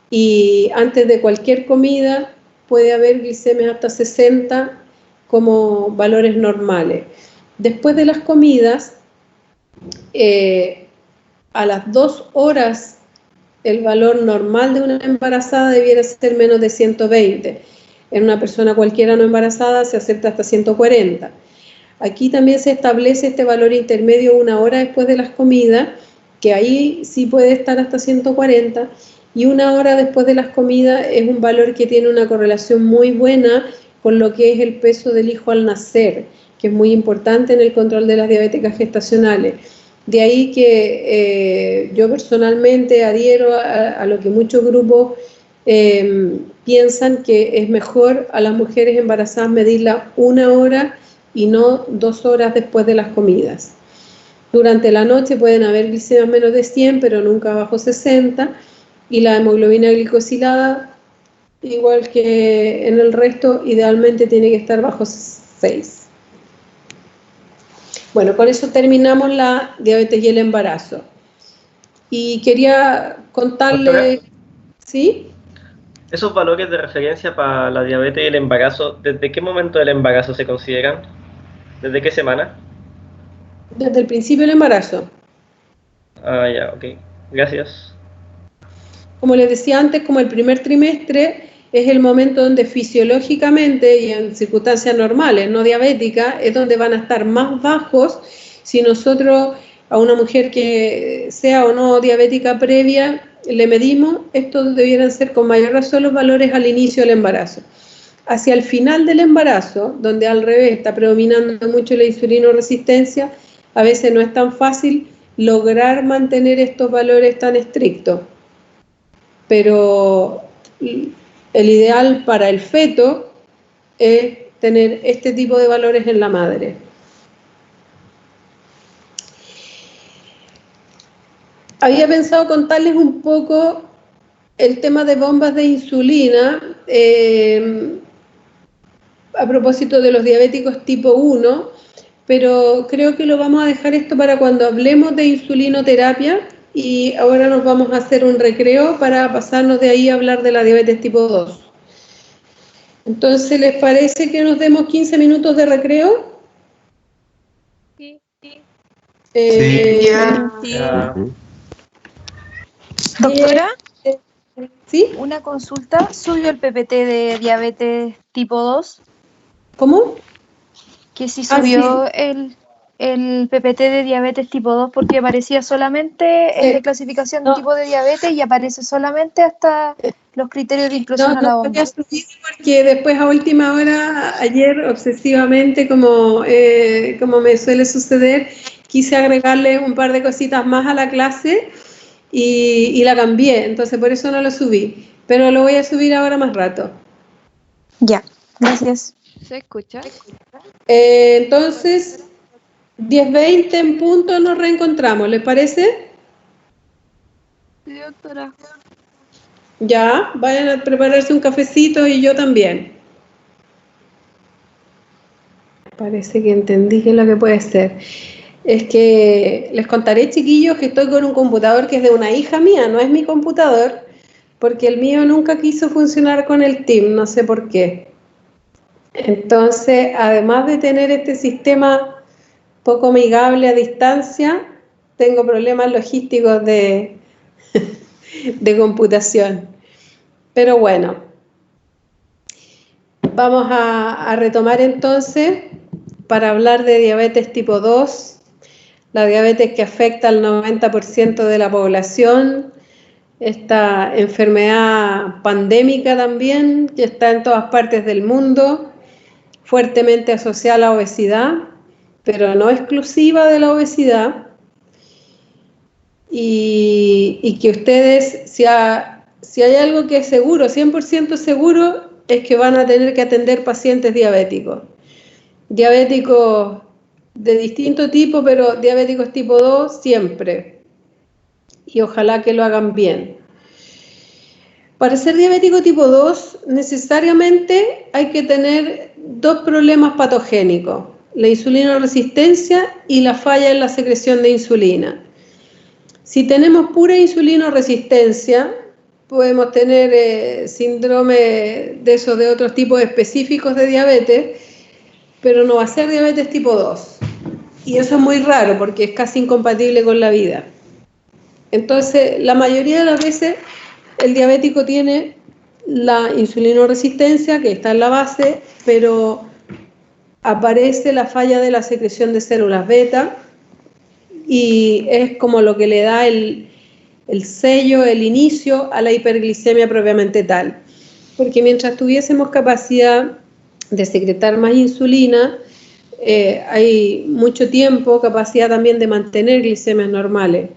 Y antes de cualquier comida puede haber glicemias hasta 60 como valores normales. Después de las comidas, a las 2 horas el valor normal de una embarazada debiera ser menos de 120. En una persona cualquiera no embarazada se acepta hasta 140. Aquí también se establece este valor intermedio 1 hora después de las comidas, que ahí sí puede estar hasta 140, y 1 hora después de las comidas es un valor que tiene una correlación muy buena con lo que es el peso del hijo al nacer, que es muy importante en el control de las diabéticas gestacionales. De ahí que yo personalmente adhiero a lo que muchos grupos piensan, que es mejor a las mujeres embarazadas medirla 1 hora y no 2 horas después de las comidas. Durante la noche pueden haber glicemias menos de 100, pero nunca bajo 60, y la hemoglobina glicosilada, igual que en el resto, idealmente tiene que estar bajo 6. Bueno, con eso terminamos la diabetes y el embarazo. Y quería contarles, ¿sí? Esos valores de referencia para la diabetes y el embarazo, ¿desde qué momento del embarazo se consideran? ¿Desde qué semana? Desde el principio del embarazo. Ah, ya, ok. Gracias. Como les decía antes, como el primer trimestre es el momento donde fisiológicamente y en circunstancias normales, no diabéticas, es donde van a estar más bajos. Si nosotros a una mujer que sea o no diabética previa le medimos, estos debieran ser con mayor razón los valores al inicio del embarazo. Hacia el final del embarazo, donde al revés está predominando mucho la insulinoresistencia, a veces no es tan fácil lograr mantener estos valores tan estrictos. Pero el ideal para el feto es tener este tipo de valores en la madre. Había pensado contarles un poco el tema de bombas de insulina, a propósito de los diabéticos tipo 1, pero creo que lo vamos a dejar esto para cuando hablemos de insulinoterapia, y ahora nos vamos a hacer un recreo para pasarnos de ahí a hablar de la diabetes tipo 2. Entonces, ¿les parece que nos demos 15 minutos de recreo? Sí. Sí. Doctora, ¿Sí? una consulta. ¿Subió el PPT de diabetes tipo 2? ¿Cómo? Que si subió sí. el PPT de diabetes tipo 2, porque aparecía solamente el de clasificación de tipo de diabetes y aparece solamente hasta los criterios de inclusión a la bomba. No voy a subir porque después a última hora, ayer obsesivamente, como me suele suceder, quise agregarle un par de cositas más a la clase y la cambié, entonces por eso no lo subí, pero lo voy a subir ahora más rato. Ya, gracias. ¿Se escucha? Entonces, 10:20 en punto nos reencontramos, ¿les parece? Sí, doctora. Ya, vayan a prepararse un cafecito y yo también. Parece que entendí qué es lo que puede ser. Es que les contaré, chiquillos, que estoy con un computador que es de una hija mía, no es mi computador, porque el mío nunca quiso funcionar con el Teams, no sé por qué. Entonces, además de tener este sistema poco amigable a distancia, tengo problemas logísticos de computación. Pero bueno, vamos a retomar entonces para hablar de diabetes tipo 2, la diabetes que afecta al 90% de la población, esta enfermedad pandémica también, que está en todas partes del mundo, fuertemente asociada a la obesidad, pero no exclusiva de la obesidad, y que ustedes, si si hay algo que es seguro, 100% seguro, es que van a tener que atender pacientes diabéticos. Diabéticos de distinto tipo, pero diabéticos tipo 2 siempre. Y ojalá que lo hagan bien. Para ser diabético tipo 2, necesariamente hay que tener dos problemas patogénicos: la insulinoresistencia y la falla en la secreción de insulina. Si tenemos pura insulinoresistencia, podemos tener síndrome de esos de otros tipos específicos de diabetes, pero no va a ser diabetes tipo 2. Y eso es muy raro porque es casi incompatible con la vida. Entonces, la mayoría de las veces el diabético tiene la insulinoresistencia, que está en la base, pero aparece la falla de la secreción de células beta y es como lo que le da el sello, el inicio a la hiperglicemia propiamente tal. Porque mientras tuviésemos capacidad de secretar más insulina, hay mucho tiempo capacidad también de mantener glicemias normales.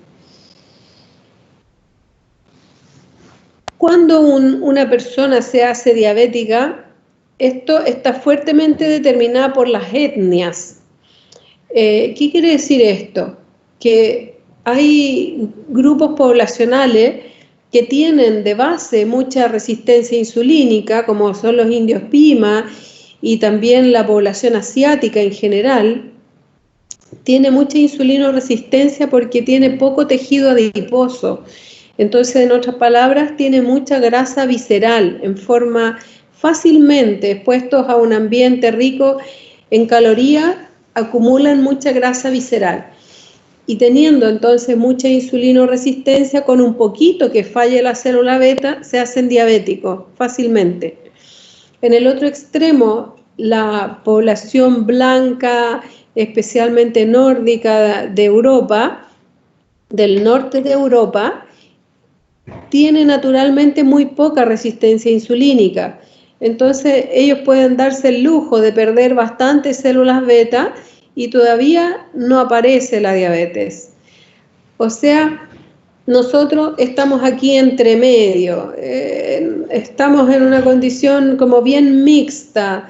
Cuando una persona se hace diabética, esto está fuertemente determinado por las etnias. ¿Qué quiere decir esto? Que hay grupos poblacionales que tienen de base mucha resistencia insulínica, como son los indios Pima y también la población asiática en general, tiene mucha insulinoresistencia porque tiene poco tejido adiposo. Entonces, en otras palabras, tiene mucha grasa visceral en forma fácilmente expuestos a un ambiente rico en calorías, acumulan mucha grasa visceral. Y teniendo entonces mucha insulinoresistencia, con un poquito que falle la célula beta, se hacen diabéticos fácilmente. En el otro extremo, la población blanca, especialmente nórdica de Europa, del norte de Europa, tiene naturalmente muy poca resistencia insulínica. Entonces ellos pueden darse el lujo de perder bastantes células beta y todavía no aparece la diabetes. O sea, nosotros estamos aquí entre medio, estamos en una condición como bien mixta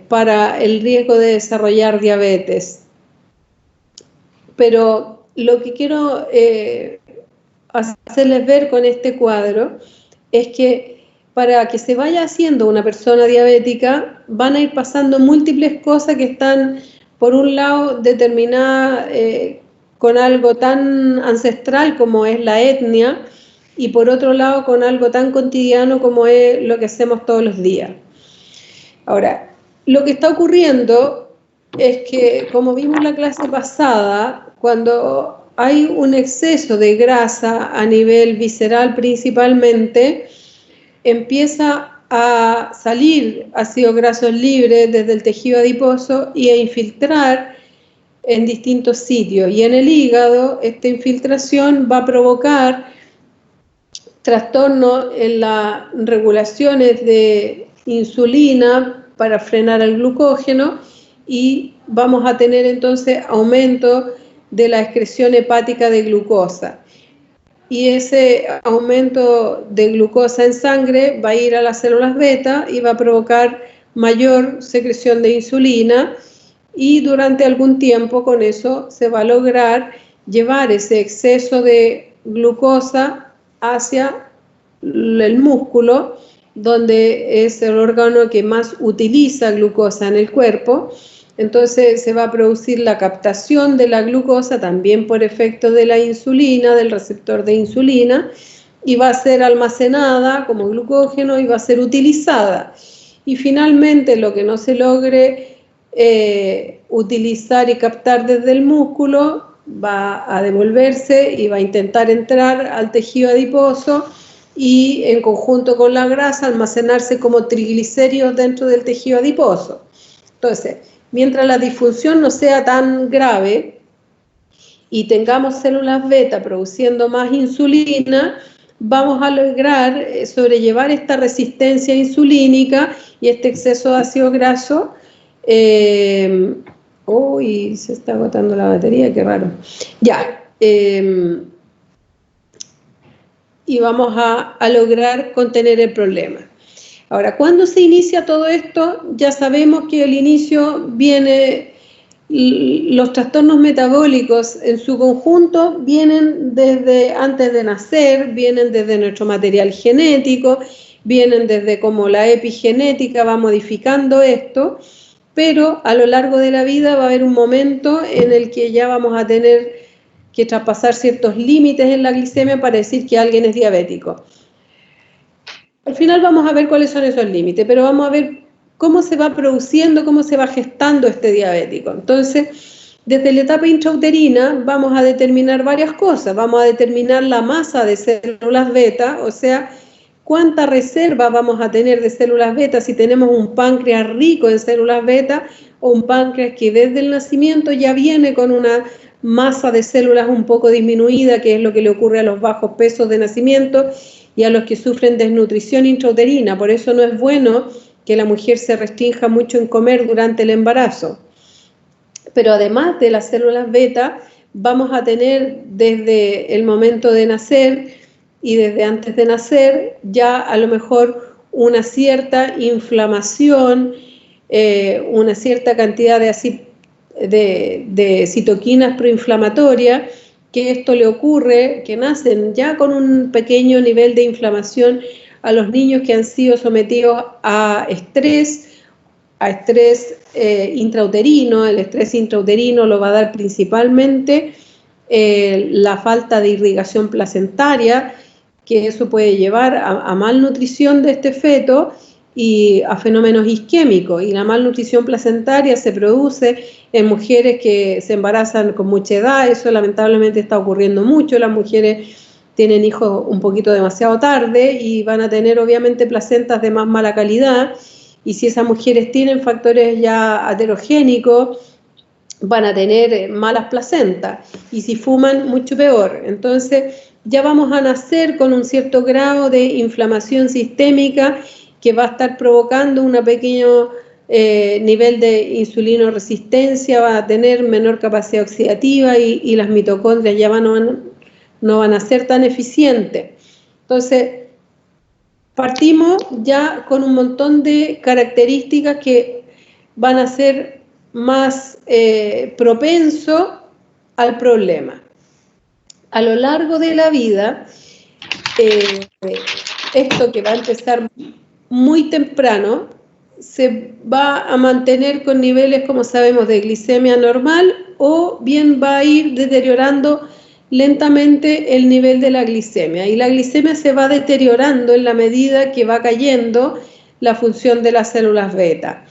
para el riesgo de desarrollar diabetes. Pero lo que quiero hacerles ver con este cuadro es que para que se vaya haciendo una persona diabética van a ir pasando múltiples cosas que están, por un lado, determinadas con algo tan ancestral como es la etnia, y por otro lado con algo tan cotidiano como es lo que hacemos todos los días. Ahora, lo que está ocurriendo es que, como vimos en la clase pasada, cuando hay un exceso de grasa a nivel visceral principalmente, empieza a salir ácidos grasos libres desde el tejido adiposo y a infiltrar en distintos sitios. Y en el hígado, esta infiltración va a provocar trastornos en las regulaciones de insulina para frenar el glucógeno y vamos a tener entonces aumento de la excreción hepática de glucosa. Y ese aumento de glucosa en sangre va a ir a las células beta y va a provocar mayor secreción de insulina, y durante algún tiempo con eso se va a lograr llevar ese exceso de glucosa hacia el músculo, donde es el órgano que más utiliza glucosa en el cuerpo. Entonces se va a producir la captación de la glucosa también por efecto de la insulina, del receptor de insulina, y va a ser almacenada como glucógeno y va a ser utilizada. Y finalmente lo que no se logre utilizar y captar desde el músculo va a devolverse y va a intentar entrar al tejido adiposo y en conjunto con la grasa almacenarse como triglicéridos dentro del tejido adiposo. Entonces, mientras la disfunción no sea tan grave y tengamos células beta produciendo más insulina, vamos a lograr sobrellevar esta resistencia insulínica y este exceso de ácido graso. Uy, se está agotando la batería, qué raro. Ya. y vamos a lograr contener el problema. Ahora, ¿cuándo se inicia todo esto? Ya sabemos que el inicio viene, los trastornos metabólicos en su conjunto vienen desde antes de nacer, vienen desde nuestro material genético, vienen desde cómo la epigenética va modificando esto, pero a lo largo de la vida va a haber un momento en el que ya vamos a tener que traspasar ciertos límites en la glicemia para decir que alguien es diabético. Al final vamos a ver cuáles son esos límites, pero vamos a ver cómo se va produciendo, cómo se va gestando este diabético. Entonces, desde la etapa intrauterina vamos a determinar varias cosas. Vamos a determinar la masa de células beta, o sea, cuánta reserva vamos a tener de células beta, si tenemos un páncreas rico en células beta o un páncreas que desde el nacimiento ya viene con una masa de células un poco disminuida, que es lo que le ocurre a los bajos pesos de nacimiento y a los que sufren desnutrición intrauterina. Por eso no es bueno que la mujer se restrinja mucho en comer durante el embarazo. Pero además de las células beta, vamos a tener desde el momento de nacer y desde antes de nacer ya a lo mejor una cierta inflamación, una cierta cantidad de citoquinas proinflamatorias, que esto le ocurre, que nacen ya con un pequeño nivel de inflamación a los niños que han sido sometidos a estrés intrauterino. El estrés intrauterino lo va a dar principalmente la falta de irrigación placentaria, que eso puede llevar a malnutrición de este feto y a fenómenos isquémicos. Y la malnutrición placentaria se produce en mujeres que se embarazan con mucha edad. Eso lamentablemente está ocurriendo mucho. Las mujeres tienen hijos un poquito demasiado tarde y van a tener obviamente placentas de más mala calidad, y si esas mujeres tienen factores ya aterogénicos van a tener malas placentas, y si fuman mucho peor. Entonces ya vamos a nacer con un cierto grado de inflamación sistémica que va a estar provocando un pequeño nivel de insulinoresistencia, va a tener menor capacidad oxidativa y las mitocondrias ya no van a ser tan eficientes. Entonces, partimos ya con un montón de características que van a ser más propensos al problema. A lo largo de la vida, esto que va a empezar muy temprano, se va a mantener con niveles, como sabemos, de glicemia normal, o bien va a ir deteriorando lentamente el nivel de la glicemia, y la glicemia se va deteriorando en la medida que va cayendo la función de las células beta.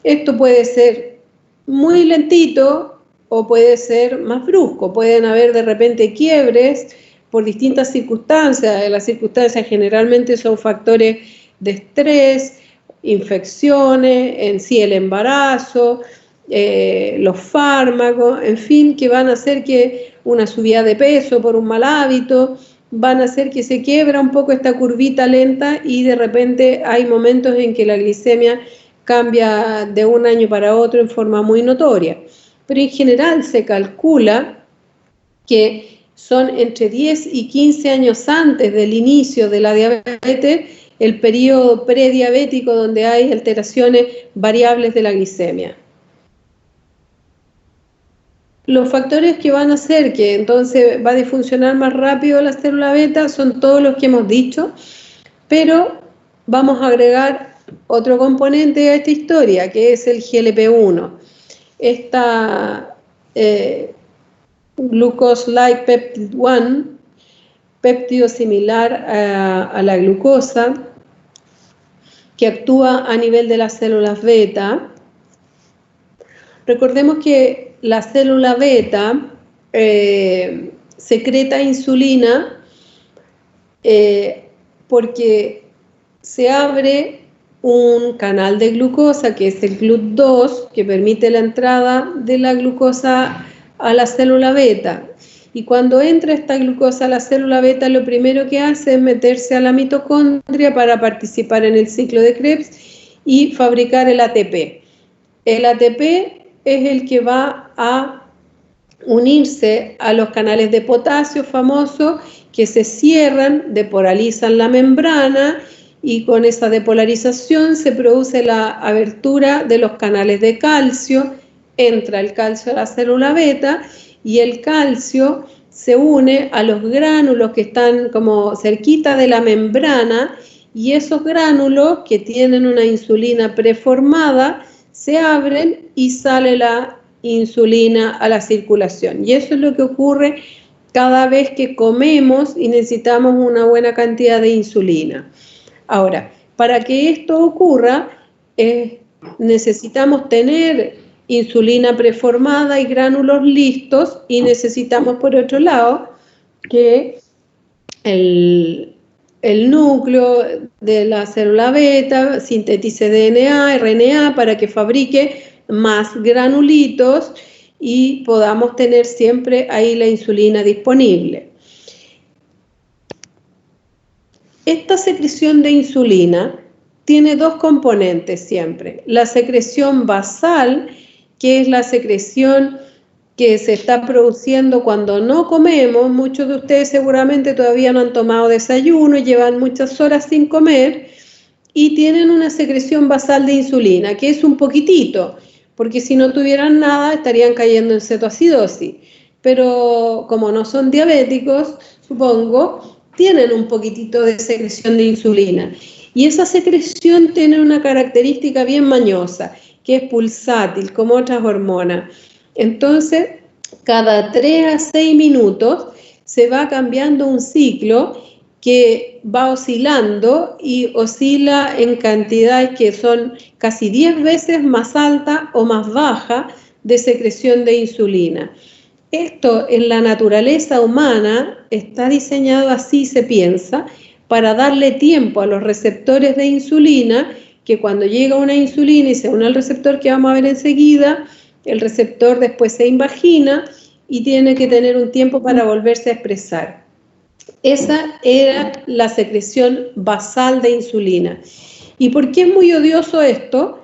Esto puede ser muy lentito o puede ser más brusco. Pueden haber de repente quiebres por distintas circunstancias. Las circunstancias generalmente son factores de estrés, infecciones, en sí el embarazo, los fármacos, en fin, que van a hacer que una subida de peso por un mal hábito, van a hacer que se quiebra un poco esta curvita lenta, y de repente hay momentos en que la glicemia cambia de un año para otro en forma muy notoria. Pero en general se calcula que son entre 10 y 15 años antes del inicio de la diabetes, el periodo prediabético, donde hay alteraciones variables de la glicemia. Los factores que van a hacer que entonces va a disfuncionar más rápido la célula beta son todos los que hemos dicho, pero vamos a agregar otro componente a esta historia, que es el GLP-1. Esta glucose-like peptide 1, péptido similar a la glucosa, que actúa a nivel de las células beta. Recordemos que la célula beta secreta insulina porque se abre un canal de glucosa, que es el GLUT2, que permite la entrada de la glucosa a la célula beta. Y cuando entra esta glucosa a la célula beta, lo primero que hace es meterse a la mitocondria para participar en el ciclo de Krebs y fabricar el ATP. El ATP es el que va a unirse a los canales de potasio famosos que se cierran, depolarizan la membrana y con esa depolarización se produce la abertura de los canales de calcio, entra el calcio a la célula beta y el calcio se une a los gránulos que están como cerquita de la membrana y esos gránulos que tienen una insulina preformada se abren y sale la insulina a la circulación. Y eso es lo que ocurre cada vez que comemos y necesitamos una buena cantidad de insulina. Ahora, para que esto ocurra, necesitamos tener insulina preformada y gránulos listos y necesitamos, por otro lado, que el núcleo de la célula beta sintetice DNA, RNA para que fabrique más granulitos y podamos tener siempre ahí la insulina disponible. Esta secreción de insulina tiene dos componentes siempre. La secreción basal, que es la secreción que se está produciendo cuando no comemos. Muchos de ustedes seguramente todavía no han tomado desayuno, llevan muchas horas sin comer y tienen una secreción basal de insulina, que es un poquitito, porque si no tuvieran nada estarían cayendo en cetoacidosis. Pero como no son diabéticos, supongo, tienen un poquitito de secreción de insulina. Y esa secreción tiene una característica bien mañosa, que es pulsátil, como otras hormonas. Entonces, cada 3 a 6 minutos se va cambiando un ciclo que va oscilando y oscila en cantidades que son casi 10 veces más alta o más baja de secreción de insulina. Esto en la naturaleza humana está diseñado así, se piensa, para darle tiempo a los receptores de insulina, que cuando llega una insulina y se une al receptor que vamos a ver enseguida, el receptor después se invagina y tiene que tener un tiempo para volverse a expresar. Esa era la secreción basal de insulina. ¿Y por qué es muy odioso esto?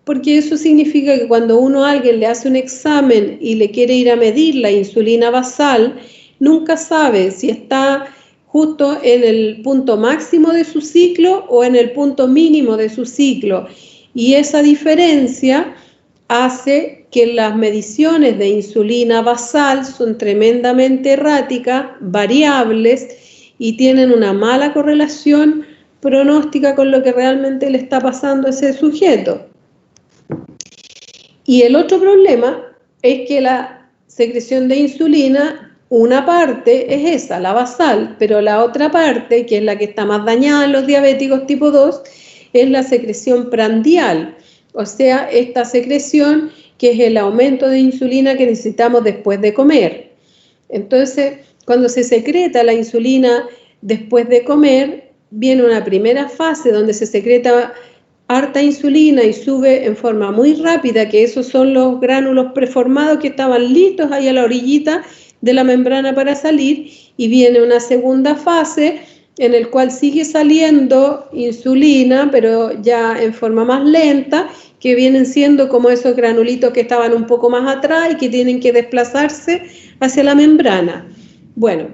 Porque eso significa que cuando a alguien le hace un examen y le quiere ir a medir la insulina basal, nunca sabe si está justo en el punto máximo de su ciclo o en el punto mínimo de su ciclo. Y esa diferencia hace que las mediciones de insulina basal son tremendamente erráticas, variables y tienen una mala correlación pronóstica con lo que realmente le está pasando a ese sujeto. Y el otro problema es que la secreción de insulina, una parte es esa, la basal, pero la otra parte, que es la que está más dañada en los diabéticos tipo 2, es la secreción prandial, o sea, esta secreción que es el aumento de insulina que necesitamos después de comer. Entonces, cuando se secreta la insulina después de comer, viene una primera fase donde se secreta harta insulina y sube en forma muy rápida, que esos son los gránulos preformados que estaban listos ahí a la orillita de la membrana para salir, y viene una segunda fase en la cual sigue saliendo insulina, pero ya en forma más lenta, que vienen siendo como esos granulitos que estaban un poco más atrás y que tienen que desplazarse hacia la membrana. Bueno,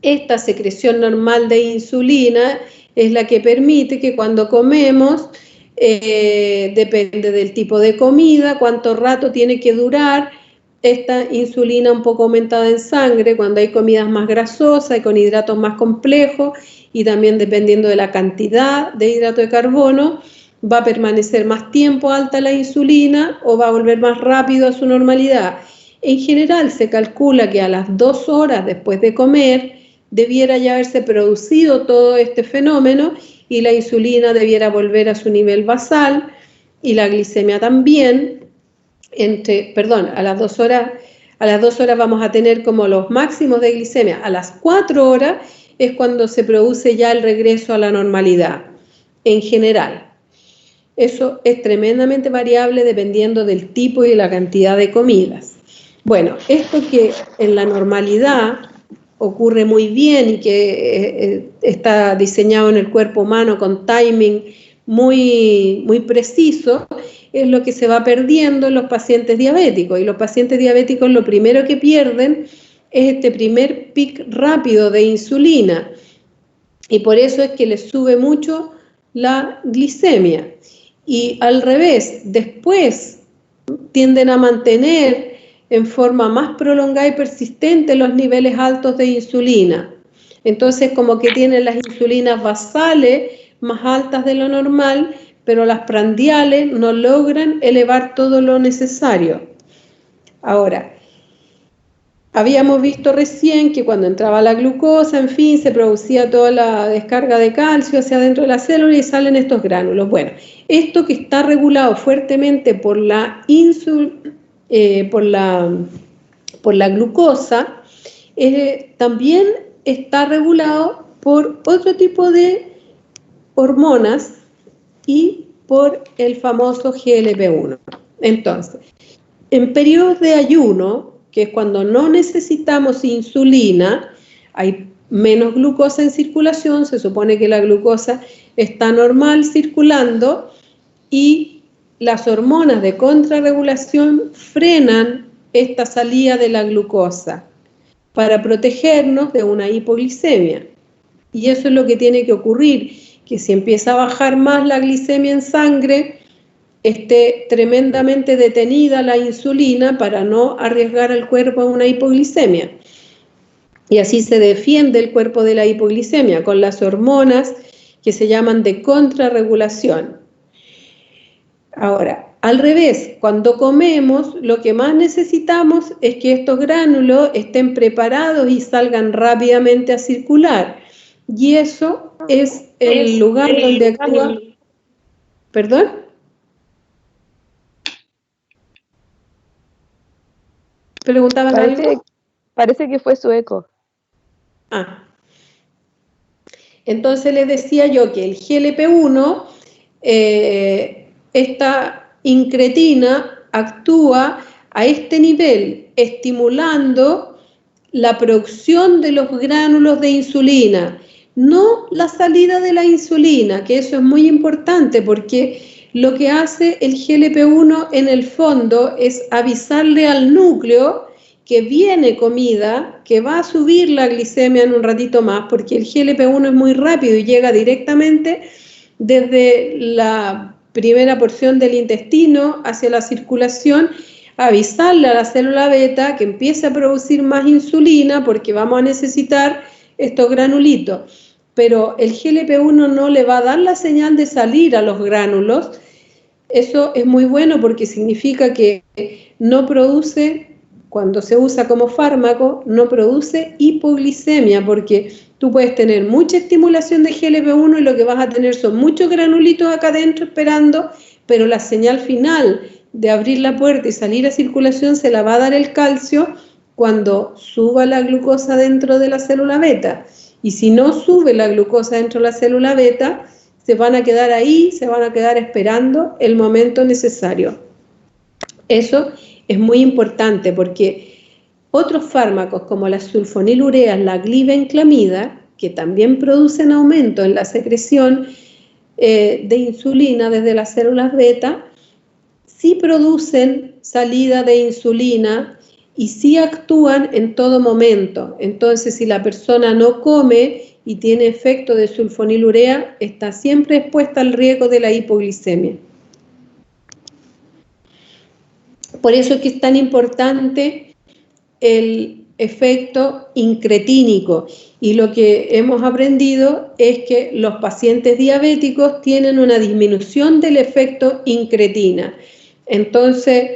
esta secreción normal de insulina es la que permite que cuando comemos, depende del tipo de comida, cuánto rato tiene que durar esta insulina un poco aumentada en sangre, cuando hay comidas más grasosas y con hidratos más complejos, y también dependiendo de la cantidad de hidrato de carbono, va a permanecer más tiempo alta la insulina o va a volver más rápido a su normalidad. En general se calcula que a las 2 horas después de comer debiera ya haberse producido todo este fenómeno y la insulina debiera volver a su nivel basal y la glicemia también. A las 2 horas vamos a tener como los máximos de glicemia. A las 4 horas es cuando se produce ya el regreso a la normalidad, en general. Eso es tremendamente variable dependiendo del tipo y la cantidad de comidas. Bueno, esto que en la normalidad ocurre muy bien y que está diseñado en el cuerpo humano con timing muy, muy preciso, es lo que se va perdiendo en los pacientes diabéticos. Y los pacientes diabéticos lo primero que pierden es este primer pic rápido de insulina. Y por eso es que les sube mucho la glicemia. Y al revés, después tienden a mantener en forma más prolongada y persistente los niveles altos de insulina. Entonces, como que tienen las insulinas basales más altas de lo normal, pero las prandiales no logran elevar todo lo necesario. Ahora, habíamos visto recién que cuando entraba la glucosa, en fin, se producía toda la descarga de calcio hacia adentro de la célula y salen estos gránulos. Bueno, esto que está regulado fuertemente por la glucosa, también está regulado por otro tipo de hormonas y por el famoso GLP-1. Entonces, en periodos de ayuno, que es cuando no necesitamos insulina, hay menos glucosa en circulación, se supone que la glucosa está normal circulando y las hormonas de contrarregulación frenan esta salida de la glucosa para protegernos de una hipoglicemia. Y eso es lo que tiene que ocurrir, que si empieza a bajar más la glicemia en sangre, esté tremendamente detenida la insulina para no arriesgar al cuerpo a una hipoglicemia. Y así se defiende el cuerpo de la hipoglicemia con las hormonas que se llaman de contrarregulación. Ahora, al revés, cuando comemos, lo que más necesitamos es que estos gránulos estén preparados y salgan rápidamente a circular. Y eso es el lugar donde actúa... ¿Perdón? ¿Preguntaban algo? Parece que fue su eco. Ah. Entonces les decía yo que el GLP-1, esta incretina actúa a este nivel, estimulando la producción de los gránulos de insulina, no la salida de la insulina, que eso es muy importante porque lo que hace el GLP-1 en el fondo es avisarle al núcleo que viene comida, que va a subir la glicemia en un ratito más, porque el GLP-1 es muy rápido y llega directamente desde la primera porción del intestino hacia la circulación, a avisarle a la célula beta que empiece a producir más insulina porque vamos a necesitar estos granulitos. Pero el GLP-1 no le va a dar la señal de salir a los gránulos. Eso es muy bueno porque significa que no produce, cuando se usa como fármaco, no produce hipoglicemia, porque tú puedes tener mucha estimulación de GLP-1 y lo que vas a tener son muchos granulitos acá adentro esperando, pero la señal final de abrir la puerta y salir a circulación se la va a dar el calcio cuando suba la glucosa dentro de la célula beta. Y si no sube la glucosa dentro de la célula beta, se van a quedar ahí, se van a quedar esperando el momento necesario. Eso es muy importante porque otros fármacos como las sulfonilureas, la glibenclamida, que también producen aumento en la secreción de insulina desde las células beta, sí producen salida de insulina y sí actúan en todo momento. Entonces, si la persona no come y tiene efecto de sulfonilurea, está siempre expuesta al riesgo de la hipoglicemia. Por eso es que es tan importante el efecto incretínico. Y lo que hemos aprendido es que los pacientes diabéticos tienen una disminución del efecto incretina. Entonces,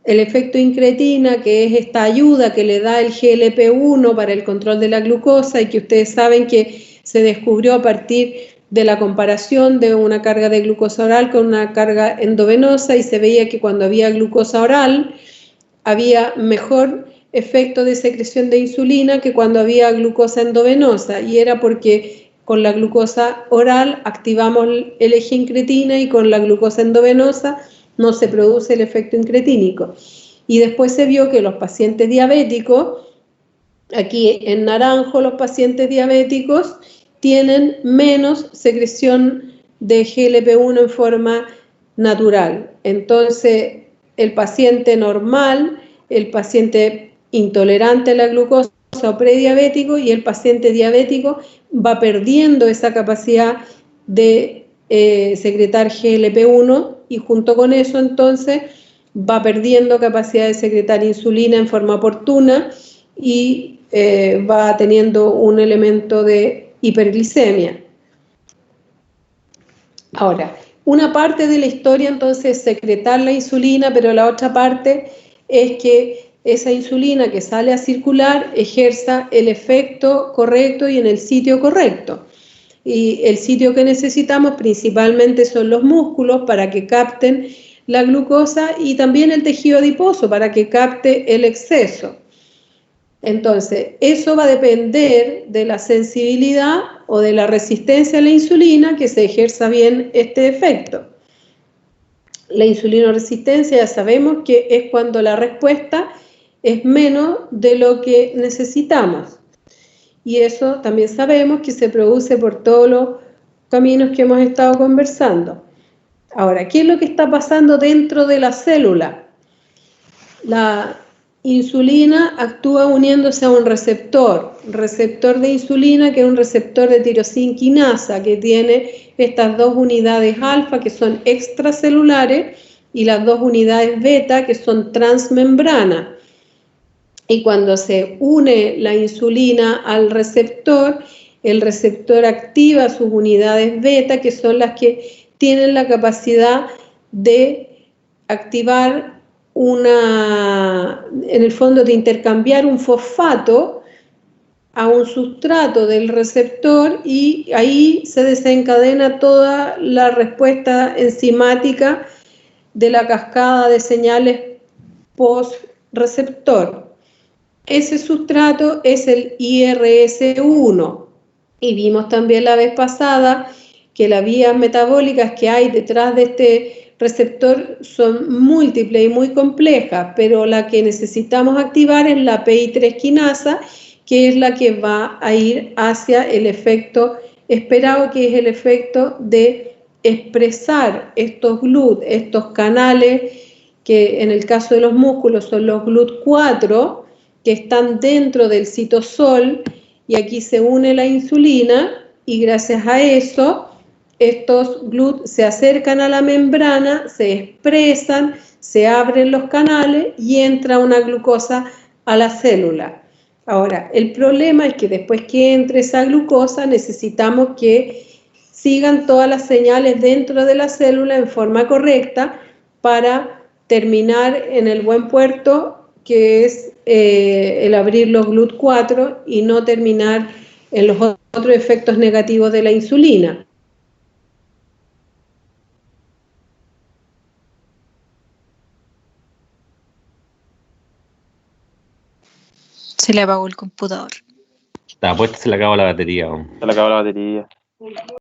el efecto incretina, que es esta ayuda que le da el GLP-1 para el control de la glucosa y que ustedes saben que se descubrió a partir de la comparación de una carga de glucosa oral con una carga endovenosa, y se veía que cuando había glucosa oral había mejor efecto de secreción de insulina que cuando había glucosa endovenosa, y era porque con la glucosa oral activamos el eje incretina y con la glucosa endovenosa no se produce el efecto incretínico. Y después se vio que los pacientes diabéticos, aquí en naranjo, los pacientes diabéticos tienen menos secreción de GLP-1 en forma natural. Entonces, el paciente normal, el paciente intolerante a la glucosa o prediabético y el paciente diabético va perdiendo esa capacidad de secretar GLP-1 y junto con eso entonces va perdiendo capacidad de secretar insulina en forma oportuna y va teniendo un elemento de hiperglicemia. Ahora, una parte de la historia entonces es secretar la insulina, pero la otra parte es que esa insulina que sale a circular ejerza el efecto correcto y en el sitio correcto. Y el sitio que necesitamos principalmente son los músculos para que capten la glucosa y también el tejido adiposo para que capte el exceso. Entonces, eso va a depender de la sensibilidad o de la resistencia a la insulina que se ejerza bien este efecto. La insulinoresistencia ya sabemos que es cuando la respuesta es menos de lo que necesitamos. Y eso también sabemos que se produce por todos los caminos que hemos estado conversando. Ahora, ¿qué es lo que está pasando dentro de la célula? La insulina actúa uniéndose a un receptor de insulina, que es un receptor de tirosinquinasa, que tiene estas dos unidades alfa, que son extracelulares, y las dos unidades beta, que son transmembrana. Y cuando se une la insulina al receptor, el receptor activa sus unidades beta, que son las que tienen la capacidad de activar en el fondo de intercambiar un fosfato a un sustrato del receptor y ahí se desencadena toda la respuesta enzimática de la cascada de señales post-receptor. Ese sustrato es el IRS1 y vimos también la vez pasada que las vías metabólicas que hay detrás de este receptor son múltiples y muy complejas, pero la que necesitamos activar es la PI3 quinasa, que es la que va a ir hacia el efecto esperado, que es el efecto de expresar estos GLUT, estos canales, que en el caso de los músculos son los GLUT4, que están dentro del citosol, y aquí se une la insulina, y gracias a eso estos GLUT se acercan a la membrana, se expresan, se abren los canales y entra una glucosa a la célula. Ahora, el problema es que después que entre esa glucosa necesitamos que sigan todas las señales dentro de la célula en forma correcta para terminar en el buen puerto, que es el abrir los GLUT4 y no terminar en los otros efectos negativos de la insulina. Se le apagó el computador. La apuesta se le acabó la batería. Se le acabó la batería.